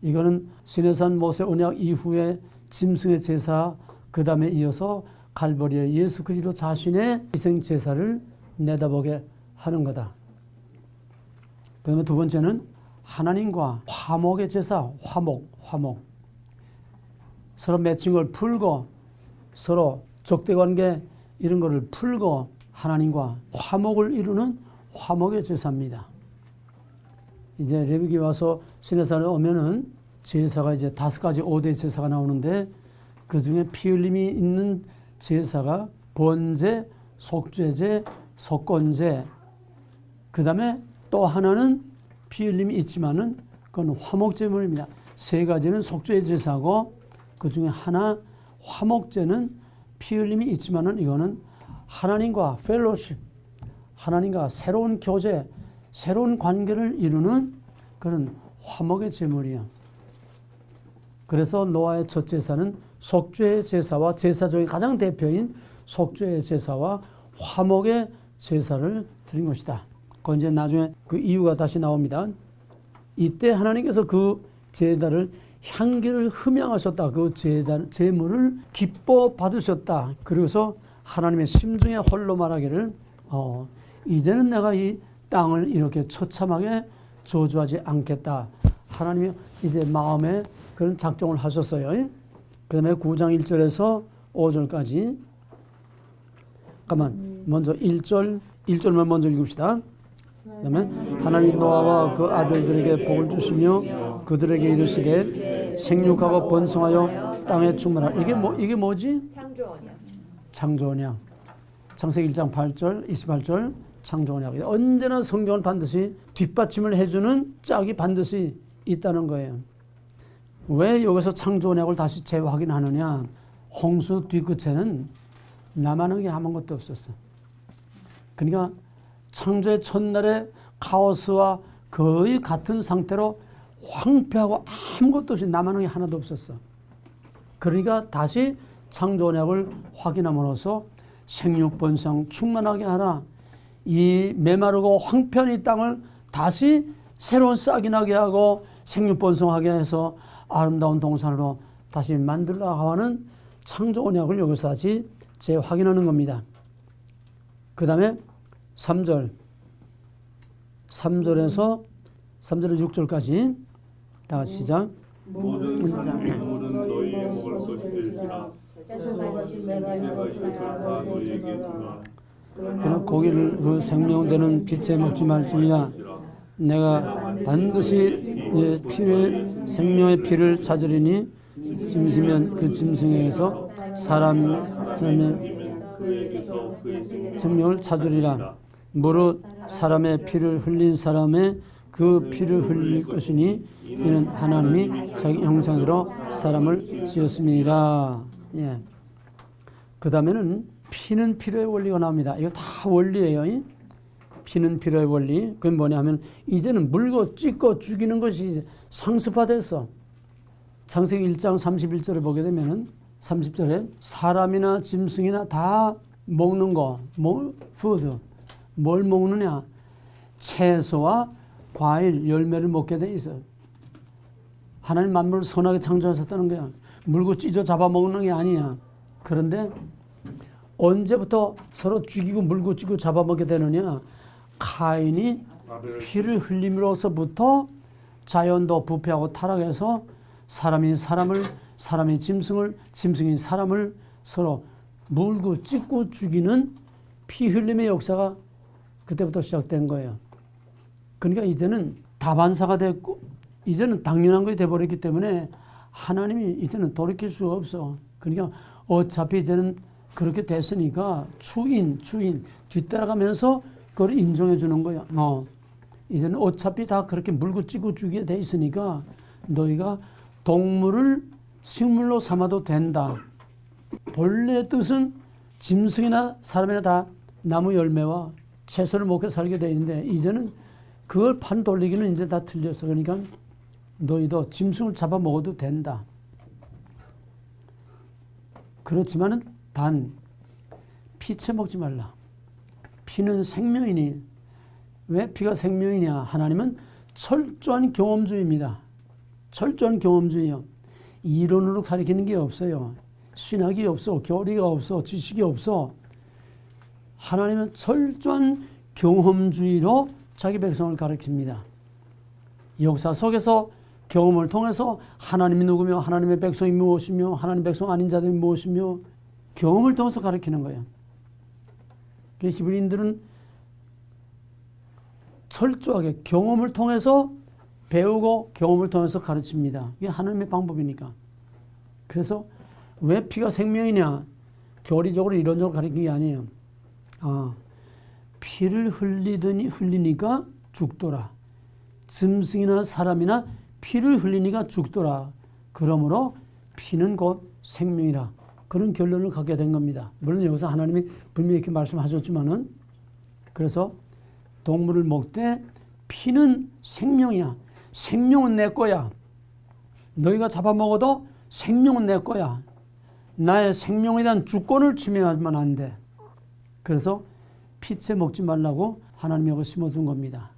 이거는 시내산 모세 언약 이후에 짐승의 제사, 그 다음에 이어서 갈보리의 예수 그리스도 자신의 희생 제사를 내다보게 하는 거다. 그 다음에 두 번째는 하나님과 화목의 제사, 화목. 서로 맺힌 걸 풀고 서로 적대관계 이런 거를 풀고 하나님과 화목을 이루는 화목의 제사입니다. 이제 레위기 와서 시내산에 오면은 제사가 이제 5가지 5대 제사가 나오는데 그 중에 피 흘림이 있는 제사가 번제, 속죄제, 속건제, 그 다음에 또 하나는 피 흘림이 있지만은 그건 화목제물입니다. 3가지는 속죄 제사고 그 중에 하나 화목제는 피 흘림이 있지만은 이거는 하나님과 펠로십, 하나님과 새로운 교제, 새로운 관계를 이루는 그런 화목의 제물이에요. 그래서 노아의 첫 제사는 속죄의 제사와 제사 중에 가장 대표인 속죄의 제사와 화목의 제사를 드린 것이다. 그건 이제 나중에 그 이유가 다시 나옵니다. 이때 하나님께서 그 제단을 향기를 흠양하셨다. 그 제물을 기뻐 받으셨다. 그래서 하나님의 심중에 홀로 말하기를 이제는 내가 이 땅을 이렇게 처참하게 저주하지 않겠다. 하나님이 이제 마음에 그런 작정을 하셨어요. 그 다음에 9장 1절에서 5절까지 잠깐만 먼저 1절만 먼저 읽읍시다. 그 다음에 하나님 노아와 그 아들들에게 복을 주시며 그들에게 이르시되 생육하고 번성하여 땅에 충만하라. 이게 뭐지? 창조언약. 창세기 1장 8절 28절 창조언약. 언제나 성경은 반드시 뒷받침을 해주는 짝이 반드시 있다는 거예요. 왜 여기서 창조언약을 다시 재확인하느냐? 홍수 뒤끝에는 남아는 게 아무것도 없었어. 그러니까 창조의 첫날에 카오스와 거의 같은 상태로 황폐하고 아무것도 없이 남아는 게 하나도 없었어. 그러니까 다시 창조언약을 확인함으로써 생육번성 충만하게 하라. 이 메마르고 황폐한 이 땅을 다시 새로운 싹이 나게 하고 생육번성하게 해서 아름다운 동산으로 다시 만들려고 하는 창조언약을 여기서 다시 재확인하는 겁니다. 그 다음에 3절에서 6절까지 다 같이 시작. 모든 생물은 너희의 먹을 것이 될지라 내가 이것을 다 너희에게 주마. 그런 고기를 그 생명되는 빛에 먹지 말지니라. 내가 반드시 생명의 피를 찾으리니 짐승면 그 짐승에게서 사람의 생명을 찾으리라. 무릇 사람의 피를 흘린 사람의 그 피를 흘릴 것이니 이는 하나님이 자기 형상대로 사람을 지었음이니라. 예. 그 다음에는 피는 필요의 원리가 나옵니다. 이거 다 원리예요. 피는 필요의 원리. 그건 뭐냐 하면 이제는 물고 찢고 죽이는 것이 상습화됐어. 창세기 1장 31절에 보게 되면은 30절에 사람이나 짐승이나 다 먹는 거, 푸드. 뭘 먹느냐? 채소와 과일, 열매를 먹게 돼 있어요. 하나님 만물을 선하게 창조하셨다는 거야. 물고 찢어 잡아먹는 게 아니야. 그런데 언제부터 서로 죽이고 물고 찢고 잡아먹게 되느냐? 카인이 피를 흘림으로서부터 자연도 부패하고 타락해서 사람이 사람을, 사람이 짐승을, 짐승이 사람을 서로 물고 찢고 죽이는 피 흘림의 역사가 그때부터 시작된 거예요. 그러니까 이제는 다반사가 됐고 이제는 당연한 것이 돼버렸기 때문에 하나님이 이제는 돌이킬 수가 없어. 그러니까 어차피 이제는 그렇게 됐으니까 추인 뒤따라가면서 그걸 인정해 주는 거야. 이제는 어차피 다 그렇게 물고 찌고 죽게 돼 있으니까 너희가 동물을 식물로 삼아도 된다. 본래 뜻은 짐승이나 사람이나 다 나무 열매와 채소를 먹고 살게 돼 있는데 이제는 그걸 판 돌리기는 이제 다 틀렸어. 그러니까 너희도 짐승을 잡아 먹어도 된다. 그렇지만은 단 피채 먹지 말라. 피는 생명이니. 왜 피가 생명이냐? 하나님은 철저한 경험주의입니다. 철저한 경험주의요. 이론으로 가리키는 게 없어요. 신학이 없어. 교리가 없어. 지식이 없어. 하나님은 철저한 경험주의로 자기 백성을 가리킵니다. 역사 속에서 경험을 통해서 하나님이 누구며 하나님의 백성이 무엇이며 하나님 백성 아닌 자들이 무엇이며 경험을 통해서 가리키는 거예요. 히브리인들은 철저하게 경험을 통해서 배우고 경험을 통해서 가르칩니다. 이게 하나님의 방법이니까. 그래서 왜 피가 생명이냐? 교리적으로 이론적으로 가르치는 게 아니에요. 피를 흘리니까 죽더라. 짐승이나 사람이나 피를 흘리니까 죽더라. 그러므로 피는 곧 생명이라. 그런 결론을 갖게 된 겁니다. 물론 여기서 하나님이 분명히 이렇게 말씀하셨지만은 그래서 동물을 먹되 피는 생명이야. 생명은 내 거야. 너희가 잡아먹어도 생명은 내 거야. 나의 생명에 대한 주권을 침해하면 안 돼. 그래서 피채 먹지 말라고 하나님이 여기 심어둔 겁니다.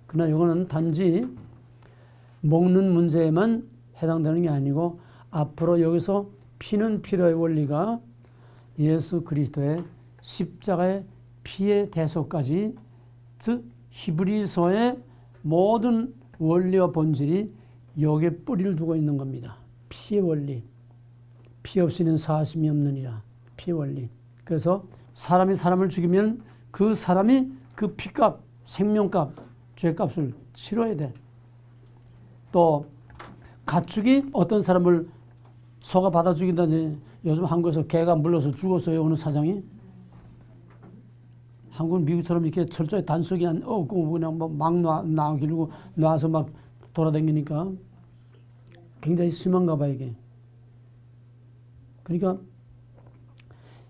그러나 이거는 단지 먹는 문제에만 해당되는 게 아니고 앞으로 여기서 피는 피로의 원리가 예수 그리스도의 십자가의 피의 대속까지, 즉 히브리서의 모든 원리와 본질이 여기에 뿌리를 두고 있는 겁니다. 피의 원리. 피 없이는 사심이 없느니라. 피의 원리. 그래서 사람이 사람을 죽이면 그 사람이 그 피값, 생명값, 죄값을 치러야 돼. 또 가축이 어떤 사람을 소가 받아 죽인다든지, 요즘 한국에서 개가 물려서 죽었어요. 어느 사장이. 한국은 미국처럼 이렇게 철저히 단속이 없고 그냥 막 나기르고 놔서 막 돌아다니니까 굉장히 심한가 봐 이게. 그러니까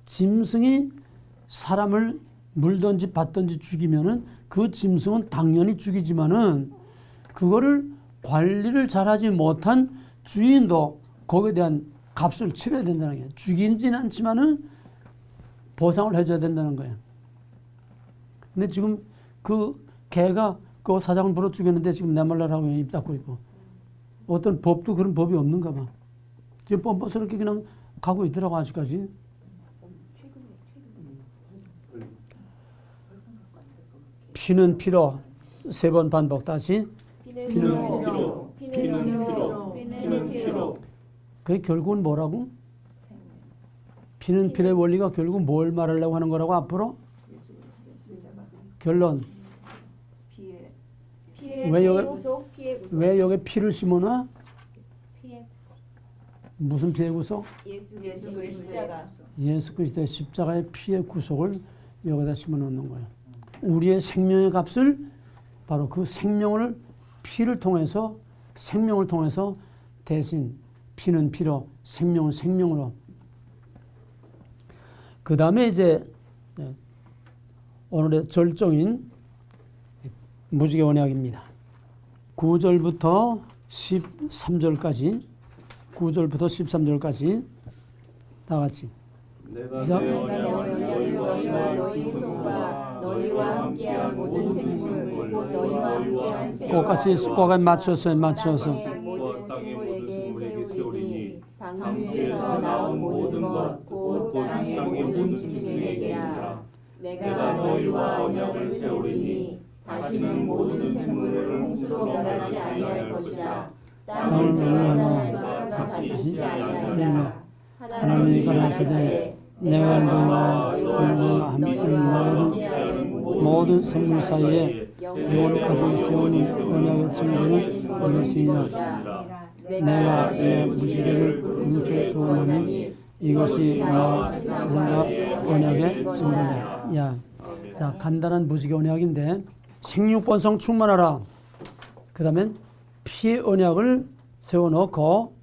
짐승이 사람을 물든지 받든지 죽이면은 그 짐승은 당연히 죽이지만은 그거를 관리를 잘하지 못한 주인도 거기에 대한 값을 치러야 된다는 거예요. 죽이지는 않지만은 보상을 해줘야 된다는 거예요. 근데 지금 그 개가 그 사장을 불어 죽였는데 지금 내 말라라고 입 닫고 있고, 어떤 법도 그런 법이 없는가 봐. 지금 뻔뻔스럽게 그냥 가고 있더라고 아직까지. 피는 피로 세 번 반복 다시. 피는 피로. 그게 결국은 뭐라고? 피는 피의 원리가 결국 뭘 말하려고 하는 거라고 앞으로? 결론. 왜 여기 피를 심어놔? 무슨 피의 구속? 예수 그리스도의 십자가. 예수 그리스도의 십자가의 피의 구속을 여기다 심어놓는 거예요. 우리의 생명의 값을 바로 그 생명을 피를 통해서, 생명을 통해서 대신 피는 피로, 생명은 생명으로. 그 다음에 이제 오늘의 절정인 무지개 언약입니다. 9절부터 13절까지, 9절부터 13절까지 다 같이. 내가 시작. 너희와 너희 후손과 너희와 함께한 모든 생물, 곧 너희와 함께한 새 똑같이 맞춰서 모든 생물에게 세우리니 방주에서 나온 모든 것, 곧 땅의 모든 짐승에게라. 내가 너희와 언약을 세우리니 다시는 모든 생물을 홍수로 멸하지 아니할 것이라. 땅을 재난하여서 다스리지 아니하리라. 하나님이 가라사대 내가 너희와 함께하는 모든 생물 사이에 영원까지 세우는 언약의 증거는 이것이니라. 내가 내 무지개를 금세 두었노니 이것이 나와 세상과 언약의 증거다. 야, 자, 간단한 무지개 언약인데 생육번성 충만하라. 그 다음엔 피의 언약을 세워놓고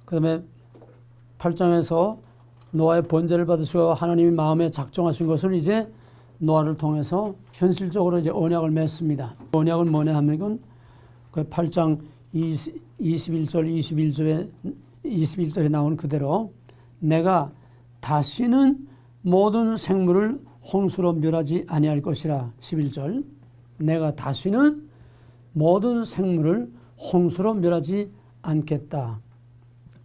그 다음에 8장에서 노아의 번제를 받으시고 하나님이 마음에 작정하신 것을 이제 노아를 통해서 현실적으로 이제 언약을 맺습니다. 언약은 뭐냐 하면 그 8장 21절 21절에 나온 그대로 내가 다시는 모든 생물을 홍수로 멸하지 아니할 것이라. 11절 내가 다시는 모든 생물을 홍수로 멸하지 않겠다.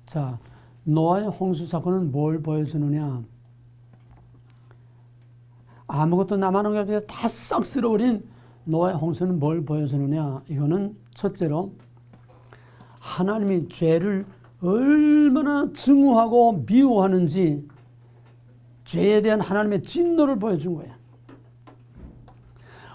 자, 노아의 홍수 사건은 뭘 보여주느냐? 아무것도 남아놓은 게 없이 다 싹 쓸어버린 노아의 홍수는 뭘 보여주느냐? 이거는 첫째로 하나님이 죄를 얼마나 증오하고 미워하는지 죄에 대한 하나님의 진노를 보여준 거야.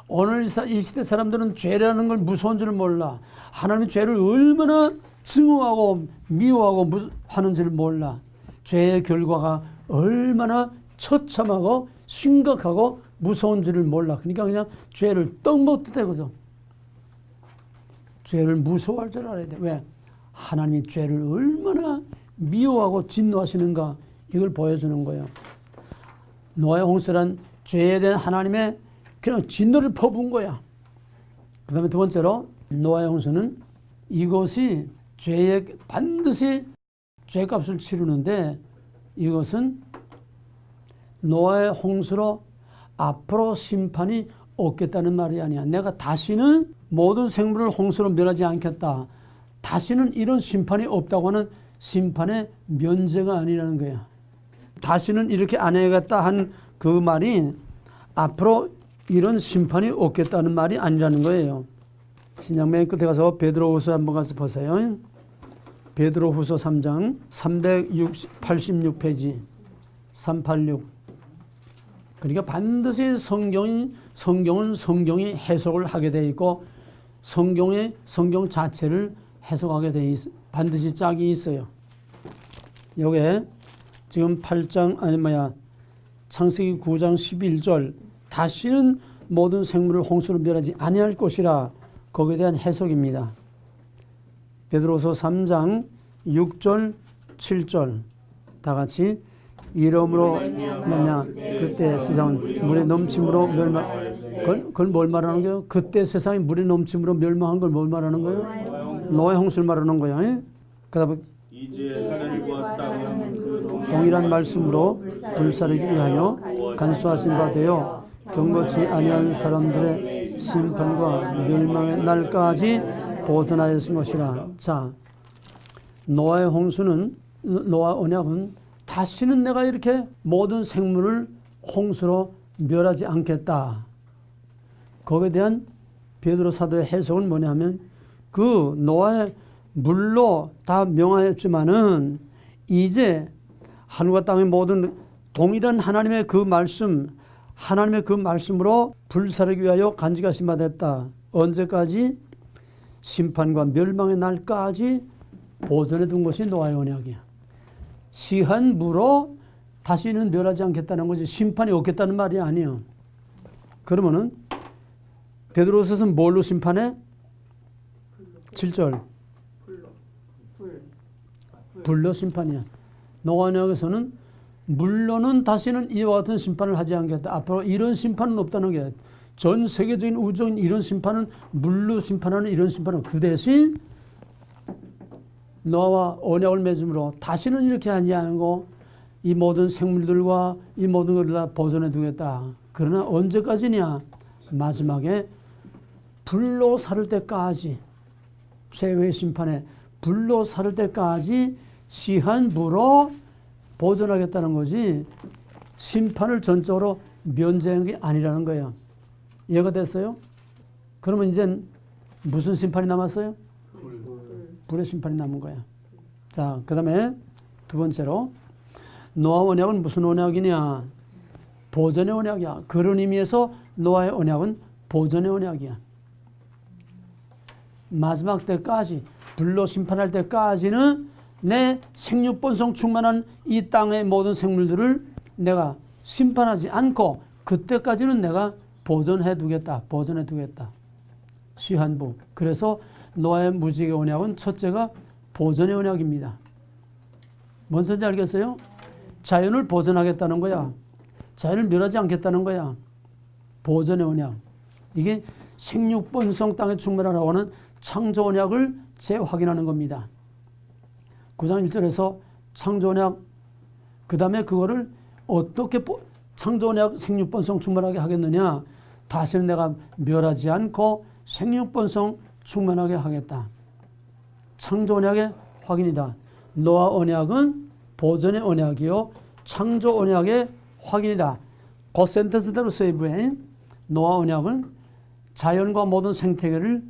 오늘 이 시대 사람들은 죄라는 걸 무서운 줄 몰라. 하나님이 죄를 얼마나 증오하고 미워하고 하는지를 몰라. 죄의 결과가 얼마나 처참하고 심각하고 무서운지를 몰라. 그러니까 그냥 죄를 떡 먹듯 해. 그죠? 죄를 무서워할 줄 알아야 돼. 왜? 하나님이 죄를 얼마나 미워하고 진노하시는가 이걸 보여주는 거예요. 노아의 홍수란 죄에 대한 하나님의 그냥 진노를 퍼부은 거야. 그 다음에 두 번째로 노아의 홍수는 이것이 죄에 반드시 죄값을 치르는데 이것은 노아의 홍수로 앞으로 심판이 없겠다는 말이 아니야. 내가 다시는 모든 생물을 홍수로 멸하지 않겠다. 다시는 이런 심판이 없다고 하는 심판의 면제가 아니라는 거야. 다시는 이렇게 안 해야겠다 한 그 말이 앞으로 이런 심판이 없겠다는 말이 아니라는 거예요. 신약 맨 끝에 가서 베드로후서 한번 가서 보세요. 베드로후서 3장 386페이지 386. 그러니까 반드시 성경은 성경이 해석을 하게 돼 있고 성경 자체를 해석하게 돼 있어. 반드시 짝이 있어요. 요게 지금 8장 창세기 9장 11절 다시는 모든 생물을 홍수로 멸하지 아니할 것이라 거기에 대한 해석입니다. 베드로서 3장 6절 7절 다 같이 이러므로 말미암아 그때 세상은 물의 넘침으로 그걸 뭘 말하는 거예요? 그때 세상이 물의 넘침으로 멸망한 걸 뭘 말하는 거예요? 노아의 홍수를 말하는 거예요. 그다음에 이제 하늘과 땅은 그 동일한 말씀으로 불사르기 위하여 간수하신 바 되어 경고치 아니한 사람들의 심판과 멸망의 날까지 보존하였은 것이라. 자, 노아의 홍수는 노아 언약은 다시는 내가 이렇게 모든 생물을 홍수로 멸하지 않겠다. 거기에 대한 베드로 사도의 해석은 뭐냐면 그 노아의 물로 다 명하였지만은 이제 하늘과 땅의 모든 동일한 하나님의 그 말씀, 하나님의 그 말씀으로 불사르기 위하여 간직하신 바 됐다. 언제까지? 심판과 멸망의 날까지 보존해 둔 것이 노아의 언약이야. 시한부로 다시는 멸하지 않겠다는 거지 심판이 없겠다는 말이 아니에요. 그러면은 베드로서는 뭘로 심판해? 7절 불로 심판이야. 노아 언약에서는 물로는 다시는 이와 같은 심판을 하지 않겠다. 앞으로 이런 심판은 없다는 게 전 세계적인 우주적인 이런 심판은 물로 심판하는 이런 심판은 그 대신 노아와 언약을 맺음으로 다시는 이렇게 하지 않고 이 모든 생물들과 이 모든 것을 다 보존해 두겠다. 그러나 언제까지냐? 마지막에 불로 살을 때까지 최후의 심판에 불로 살을 때까지 시한부로 보존하겠다는 거지 심판을 전적으로 면제한 게 아니라는 거예요. 이해가 됐어요? 그러면 이제 무슨 심판이 남았어요? 불의 심판이 남은 거야. 자, 그 다음에 두 번째로 노아 언약은 무슨 언약이냐? 보존의 언약이야. 그런 의미에서 노아의 언약은 보존의 언약이야. 마지막 때까지 불로 심판할 때까지는 내 생육본성 충만한 이 땅의 모든 생물들을 내가 심판하지 않고 그때까지는 내가 보존해 두겠다. 보존해 두겠다. 시한부. 그래서 노아의 무지개 언약은 첫째가 보존의 언약입니다. 뭔 소리인지 알겠어요? 자연을 보존하겠다는 거야. 자연을 멸하지 않겠다는 거야. 보존의 언약. 이게 생육번성 땅에 충만하라고 하는 창조 언약을 재확인하는 겁니다. 9장 1절에서 창조 언약, 그 다음에 그거를 어떻게 창조 언약 생육번성 충만하게 하겠느냐. 다시는 내가 멸하지 않고 생육번성 충만하게 하겠다. 창조 언약의 확인이다. 노아 언약은 보존의 언약이요 창조 언약의 확인이다. 그 센텐스대로 세이브해. 노아 언약은 자연과 모든 생태계를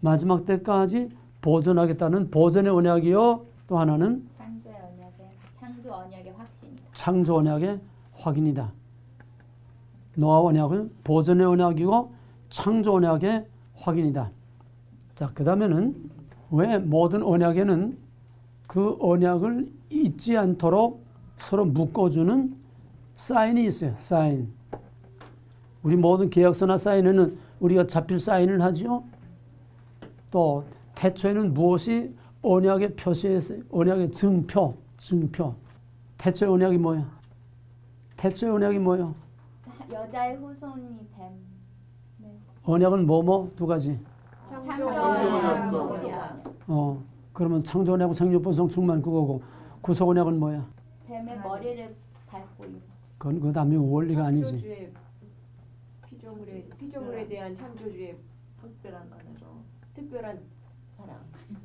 마지막 때까지 보존하겠다는 보존의 언약이요. 또 하나는 창조 언약의 확신이다. 창조 언약의 확인이다. 노아 언약은 보존의 언약이고 창조 언약의 확인이다. 자, 그 다음에는 왜 모든 언약에는 그 언약을 잊지 않도록 서로 묶어주는 사인이 있어요. 사인. 우리 모든 계약서나 사인에는 우리가 자필 사인을 하죠. 또 태초에는 무엇이 언약의 표시에서 언약의 증표. 태초의 언약이 뭐야? 태초의 언약이 뭐야? 여자의 후손이 뱀. 언약은 뭐뭐 두 가지. 창조 언약. 그러면 창조 언약은 생육번성 충만 그거고 구속 언약은 뭐야? 뱀의 머리를 밟고 있는. 그건 남의 원리가 아니지. 창조주의 피조물에 대한 창조주의 특별한 사랑,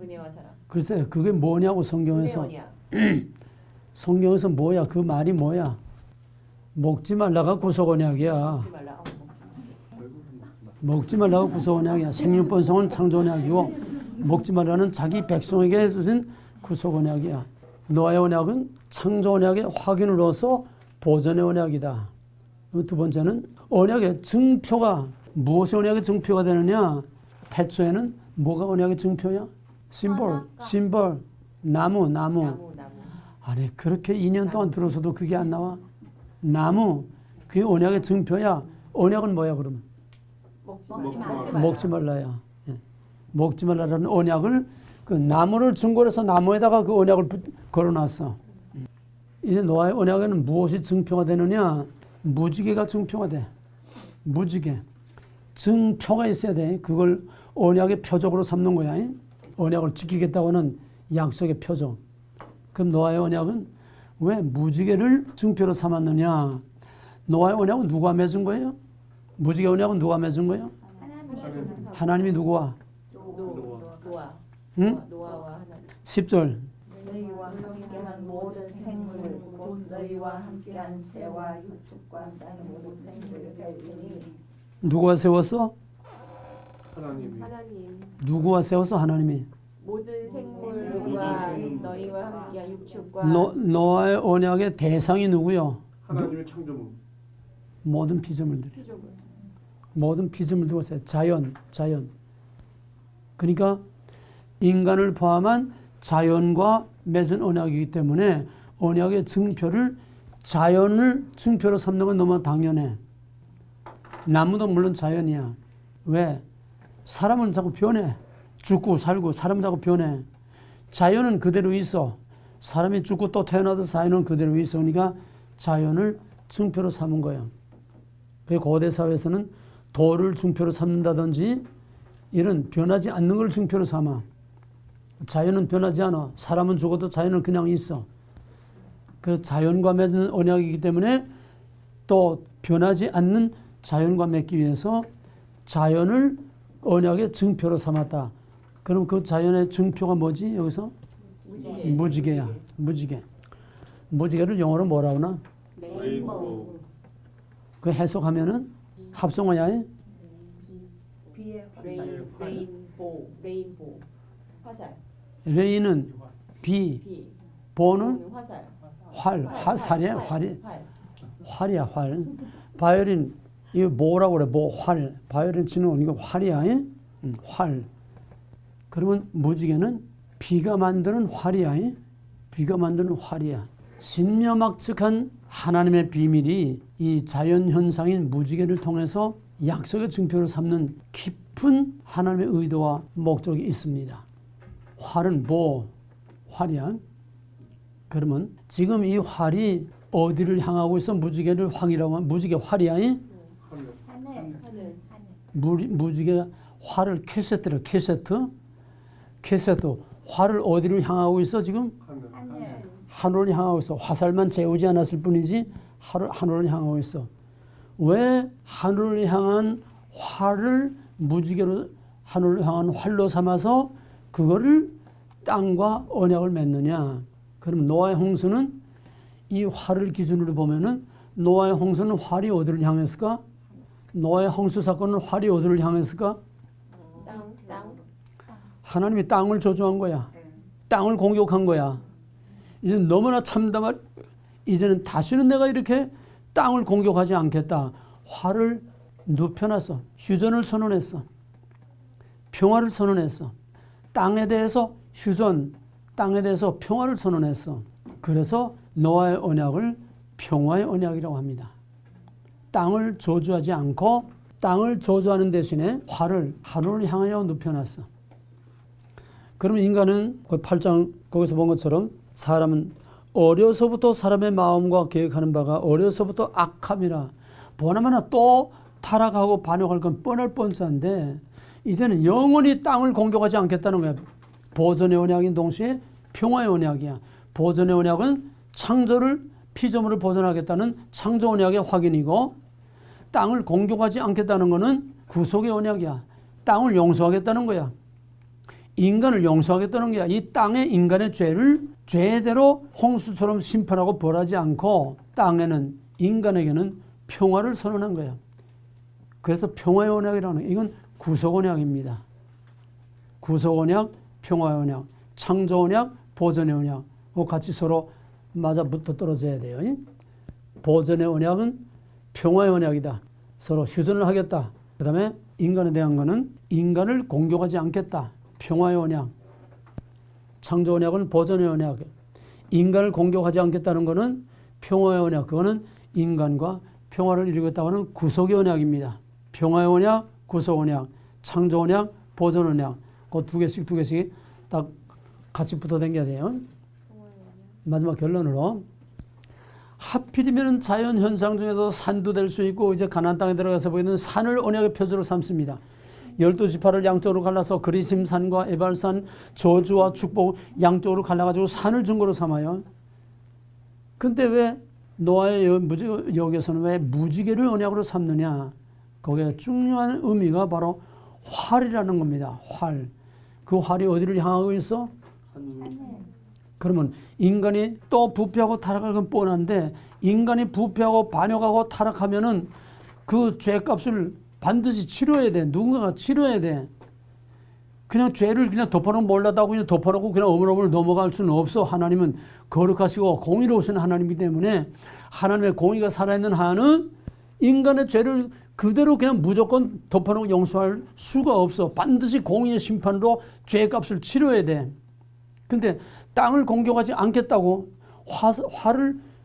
은혜와 사랑. 글쎄 그게 뭐냐고 성경에서. 은혜원이야. 성경에서 뭐야? 그 말이 뭐야? 먹지 말라가 구속 언약이야. 먹지 말라. 먹지 마. 먹지 말라가 구속 언약이야. 생육번성은 창조 언약이고 먹지 말라는 자기 백성에게 주신 구속 언약이야. 노아의 언약은 창조 언약의 확인으로서 보존의 언약이다. 두 번째는 언약의 증표가 무엇이 언약의 증표가 되느냐? 태초에는 뭐가 언약의 증표야? 심볼, 나무. 아니 그렇게 2년 동안 들어서도 그게 안 나와? 나무, 그게 언약의 증표야. 언약은 뭐야 그러면? 먹지 말라야. 먹지 말라라는 언약을 그 나무를 증거로 해서 나무에다가 그 언약을 걸어놨어. 이제 노아의 언약에는 무엇이 증표가 되느냐? 무지개가 증표가 돼. 무지개. 증표가 있어야 돼. 그걸 언약의 표적으로 삼는 거야. 언약을 지키겠다고 하는 약속의 표적. 그럼 노아의 언약은 왜 무지개를 증표로 삼았느냐? 노아의 언약은 누가 맺은 거예요? 무지개 언약은 누가 맺은 거예요? 하나님이 누구와? 노아. 응? 노아와 하나님. 10절. 너희와 함께한 모든 생물 곧 너희와 함께한 새와 유축과 땅의 모든 생물을 세우니 누구가 세웠어? 하나님이 누구가 세웠어? 하나님이. 모든 생물과 너희와 함께한 육축과 노아의 언약의 대상이 누구요? 하나님의 창조물. 모든 피조물들이. 피조물. 모든 피조물들 보세요. 자연. 그러니까 인간을 포함한 자연과 맺은 언약이기 때문에 언약의 증표를 자연을 증표로 삼는 건 너무 당연해. 나무도 물론 자연이야. 왜? 사람은 자꾸 변해. 죽고 살고 사람은 자꾸 변해. 자연은 그대로 있어. 사람이 죽고 또 태어나도 자연은 그대로 있어. 그러니까 자연을 증표로 삼은 거야. 그 고대 사회에서는 돌을 증표로 삼는다든지 이런 변하지 않는 걸 증표로 삼아. 자연은 변하지 않아. 사람은 죽어도 자연은 그냥 있어. 그 자연과 맺은 언약이기 때문에 또 변하지 않는 자연과 맺기 위해서 자연을 언약의 증표로 삼았다. 그럼 그 자연의 증표가 뭐지? 여기서? 무지개야. 무지개. 무지개를 영어로 뭐라 하나? 레인보우. 그 해석하면은 합성어야. 레인보우. 화살. 레인은 비, 보는 화살. 화살이야. 활이야, 활. 바이올린, 이거 뭐라고 그래? 활. 바이올린 치는 건 이거 활이야. 활. 그러면 무지개는 비가 만드는 활이야. 비가 만드는 활이야. 신묘막측한 하나님의 비밀이 이 자연현상인 무지개를 통해서 약속의 증표로 삼는 깊은 하나님의 의도와 목적이 있습니다. 활은 활이야. 그러면 지금 이 활이 어디를 향하고 있어? 무지개를 활이라고 하면 무지개 활이야. 무지개 활을 캐세트 활을 어디로 향하고 있어 지금? 하늘을 향하고 있어. 화살만 재우지 않았을 뿐이지 하늘을 향하고 있어. 왜 하늘을 향한 활을 무지개로 하늘을 향한 활로 삼아서 그거를 땅과 언약을 맺느냐? 그럼 노아의 홍수는 이 활을 기준으로 보면은 노아의 홍수는 활이 어디를 향했을까? 노아의 홍수 사건은 활이 어디를 향했을까? 땅. 하나님이 땅을 저주한 거야. 땅을 공격한 거야. 이제 너무나 참담한, 이제는 다시는 내가 이렇게 땅을 공격하지 않겠다. 활을 눕혀놨어. 휴전을 선언했어. 평화를 선언했어. 땅에 대해서 휴전, 땅에 대해서 평화를 선언했어. 그래서 노아의 언약을 평화의 언약이라고 합니다. 땅을 저주하지 않고 땅을 저주하는 대신에 활을 하늘을 향하여 눕혀놨어. 그러면 인간은 그 8장 거기서 본 것처럼 사람은 어려서부터 사람의 마음과 계획하는 바가 어려서부터 악함이라. 보나마나 또 타락하고 반역할 건 뻔할 뻔한데 이제는 영원히 땅을 공격하지 않겠다는 거야. 보존의 언약인 동시에 평화의 언약이야. 보존의 언약은 창조를 피조물을 보존하겠다는 창조 언약의 확인이고 땅을 공격하지 않겠다는 것은 구속의 언약이야. 땅을 용서하겠다는 거야. 인간을 용서하겠다는 거야. 이 땅에 인간의 죄를 죄대로 홍수처럼 심판하고 벌하지 않고 땅에는 인간에게는 평화를 선언한 거야. 그래서 평화의 언약이라는 거야. 이건 구속 언약입니다. 구속 언약, 평화의 언약, 창조 언약, 보존의 언약. 그 같이 서로 맞아 붙어 떨어져야 돼요. 보존의 언약은 평화의 언약이다. 서로 휴전을 하겠다. 그 다음에 인간에 대한 거는 인간을 공격하지 않겠다. 평화의 언약. 창조 언약은 보존의 언약. 인간을 공격하지 않겠다는 것은 평화의 언약. 그거는 인간과 평화를 이루겠다고 하는 구속의 언약입니다. 평화의 언약, 구속 언약, 창조 언약, 보존 언약. 그 두 개씩 딱 같이 붙어 당겨야 돼요. 마지막 결론으로 하필이면 자연 현상 중에서 산도 될 수 있고 이제 가나안 땅에 들어가서 보이는 산을 언약의 표적으로 삼습니다. 12지파를 양쪽으로 갈라서 그리심산과 에발산, 저주와 축복 양쪽으로 갈라가지고 산을 증거로 삼아요. 근데 왜 노아의 여기에서는 왜 무지개를 언약으로 삼느냐? 거기에 중요한 의미가 바로 활이라는 겁니다. 활. 그 활이 어디를 향하고 있어? 그러면 인간이 또 부패하고 타락할 건 뻔한데 인간이 부패하고 반역하고 타락하면은 그 죄값을 반드시 치러야 돼. 누군가가 치러야 돼. 그냥 죄를 그냥 덮어놓고 몰라다고 그냥 덮어놓고 그냥 어물어물 넘어갈 수는 없어. 하나님은 거룩하시고 공의로우신 하나님이기 때문에 하나님의 공의가 살아있는 한은 인간의 죄를 그대로 그냥 무조건 덮어놓고 용서할 수가 없어. 반드시 공의의 심판으로 죄값을 치러야 돼. 근데 땅을 공격하지 않겠다고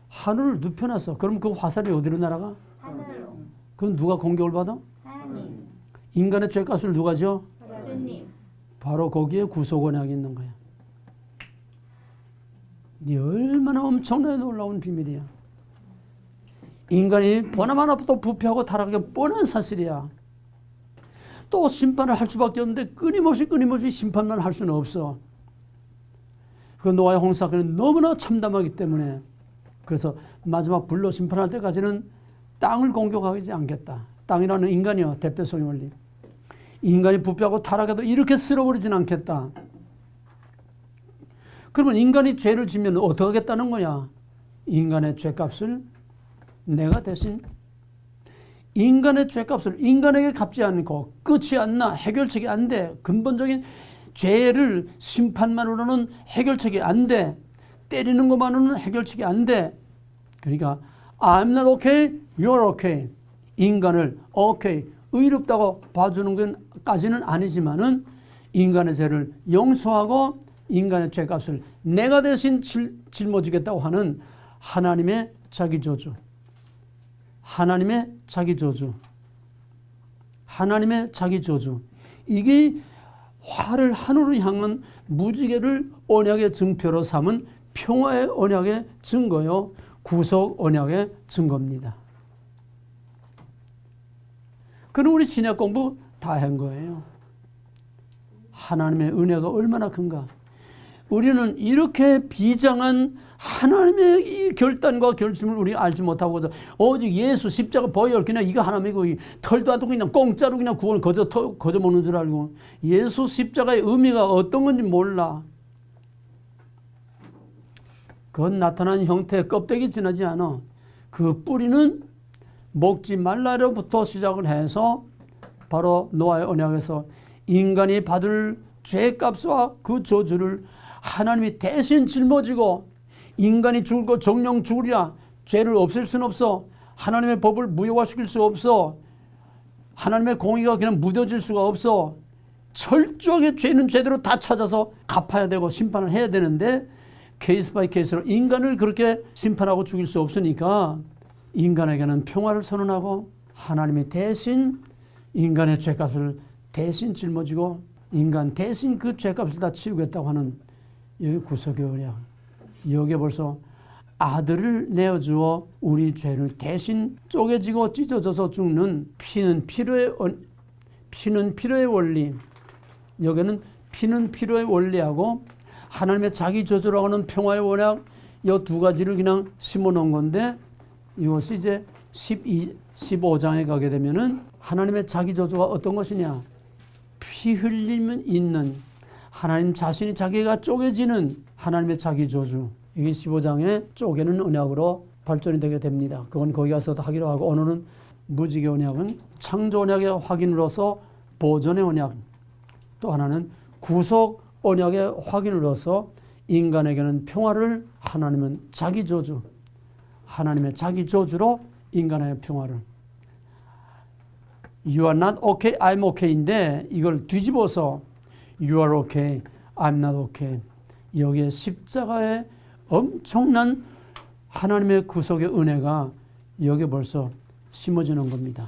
하늘을 눕혀놨어. 그럼 그 화살이 어디로 날아가? 하늘로. 그건 누가 공격을 받아? 하나님. 인간의 죄값을 누가 져? 주님. 바로 거기에 구속 언약이 있는 거야. 이 얼마나 엄청나게 놀라운 비밀이야. 인간이 보나마나 또 부패하고 타락하기 뻔한 사실이야. 또 심판을 할 수밖에 없는데 끊임없이 심판만 할 수는 없어. 그 노아의 홍수 사건은 너무나 참담하기 때문에 그래서 마지막 불로 심판할 때까지는 땅을 공격하지 않겠다. 땅이라는 인간이요. 대표성의 원리. 인간이 부패하고 타락해도 이렇게 쓸어버리진 않겠다. 그러면 인간이 죄를 지면 어떻게 하겠다는 거야? 인간의 죄값을 내가 대신 인간의 죄값을 인간에게 갚지 않고 끝이 안 나. 해결책이 안 돼. 근본적인 죄를 심판만으로는 해결책이 안 돼. 때리는 것만으로는 해결책이 안 돼. 그러니까 I'm not okay, you're okay. 인간을 okay, 의롭다고 봐주는 것까지는 아니지만은 인간의 죄를 용서하고 인간의 죄값을 내가 대신 짊어지겠다고 하는 하나님의 자기 저주. 하나님의 자기 저주. 하나님의 자기 저주. 이게 화를 하늘로 향한 무지개를 언약의 증표로 삼은 평화의 언약의 증거요. 구속 언약의 증거입니다. 그럼 우리 신약 공부 다 한 거예요. 하나님의 은혜가 얼마나 큰가. 우리는 이렇게 비장한 하나님의 이 결단과 결심을 우리 알지 못하고 오직 예수 십자가 보혈 그냥 이거 하나님이고 털도 안 뜯고 그냥 공짜로 그냥 구원을 거저 먹는 줄 알고 예수 십자가의 의미가 어떤 건지 몰라. 그건 나타난 형태의 껍데기 지나지 않아. 그 뿌리는 먹지 말라로부터 시작을 해서 바로 노아의 언약에서 인간이 받을 죄값과 그 저주를 하나님이 대신 짊어지고 인간이 죽고 정령 죽으리라. 죄를 없앨 수는 없어. 하나님의 법을 무효화시킬 수 없어. 하나님의 공의가 그냥 무뎌질 수가 없어. 철저하게 죄는 죄대로 다 찾아서 갚아야 되고 심판을 해야 되는데 케이스 바이 케이스로 인간을 그렇게 심판하고 죽일 수 없으니까 인간에게는 평화를 선언하고 하나님이 대신 인간의 죄값을 대신 짊어지고 인간 대신 그 죄값을 다 치르겠다고 하는 여기 구속의 언약. 여기에 벌써 아들을 내어주어 우리 죄를 대신 쪼개지고 찢어져서 죽는 피는 피로의 원리. 여기는 피는 피로의 원리하고 하나님의 자기 저주라고 하는 평화의 원약 이 두 가지를 그냥 심어놓은 건데 이것이 이제 15장에 가게 되면은 하나님의 자기 저주가 어떤 것이냐. 피 흘리면 있는 하나님 자신이 자기가 쪼개지는 하나님의 자기 저주. 이게 15장에 쪼개는 언약으로 발전이 되게 됩니다. 그건 거기 가서도 하기로 하고 오늘은 무지개 언약은 창조 언약의 확인으로서 보존의 언약. 또 하나는 구속 언약의 확인으로서 인간에게는 평화를 하나님은 자기 저주. 하나님의 자기 저주로 인간의 평화를. You are not okay, I'm okay인데 이걸 뒤집어서 You are okay, I'm not okay. 여기에 십자가의 엄청난 하나님의 구속의 은혜가 여기에 벌써 심어지는 겁니다.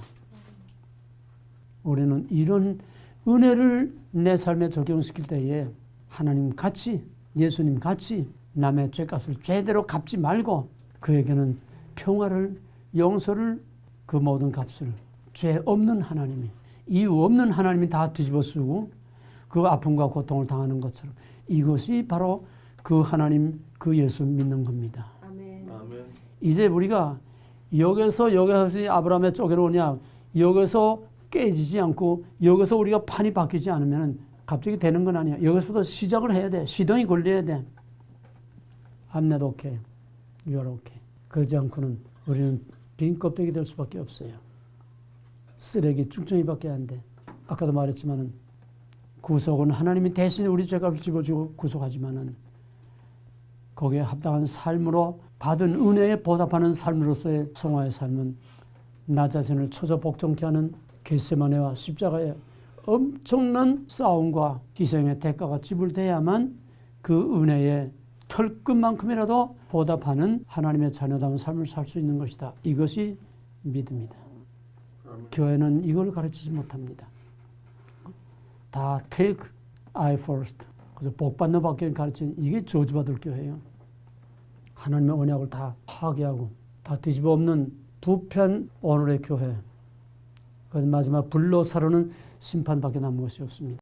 우리는 이런 은혜를 내 삶에 적용시킬 때에 하나님 같이 예수님 같이 남의 죄값을 제대로 갚지 말고 그에게는 평화를 용서를 그 모든 값을 죄 없는 하나님이 이유 없는 하나님이 다 뒤집어 쓰고 그 아픔과 고통을 당하는 것처럼 이것이 바로 그 하나님 그 예수 믿는 겁니다. 아멘. 아멘. 이제 우리가 여기서 아브라함의 쪼개로 오냐 여기서 깨지지 않고 여기서 우리가 판이 바뀌지 않으면 갑자기 되는 건 아니야. 여기서부터 시작을 해야 돼. 시동이 걸려야 돼. I'm not okay. You are okay. 그러지 않고는 우리는 빈 껍데기 될 수밖에 없어요. 쓰레기 쭉정이밖에 안 돼. 아까도 말했지만은 구속은 하나님이 대신 우리 죄값을 집어주고 구속하지만은 거기에 합당한 삶으로 받은 은혜에 보답하는 삶으로서의 성화의 삶은 나 자신을 처저 복종케 하는 겟세마네와 십자가의 엄청난 싸움과 희생의 대가가 지불돼야만 그 은혜의 털끝만큼이라도 보답하는 하나님의 자녀다운 삶을 살 수 있는 것이다. 이것이 믿음이다. 교회는 이걸 가르치지 못합니다. 다 take I first. 그래서 복받는 밖에 가르치는 이게 저주받을 교회예요. 하나님의 언약을 다 파괴하고 다 뒤집어 엎는 부편 오늘의 교회. 그 마지막 불로 사르는 심판밖에 남은 것이 없습니다.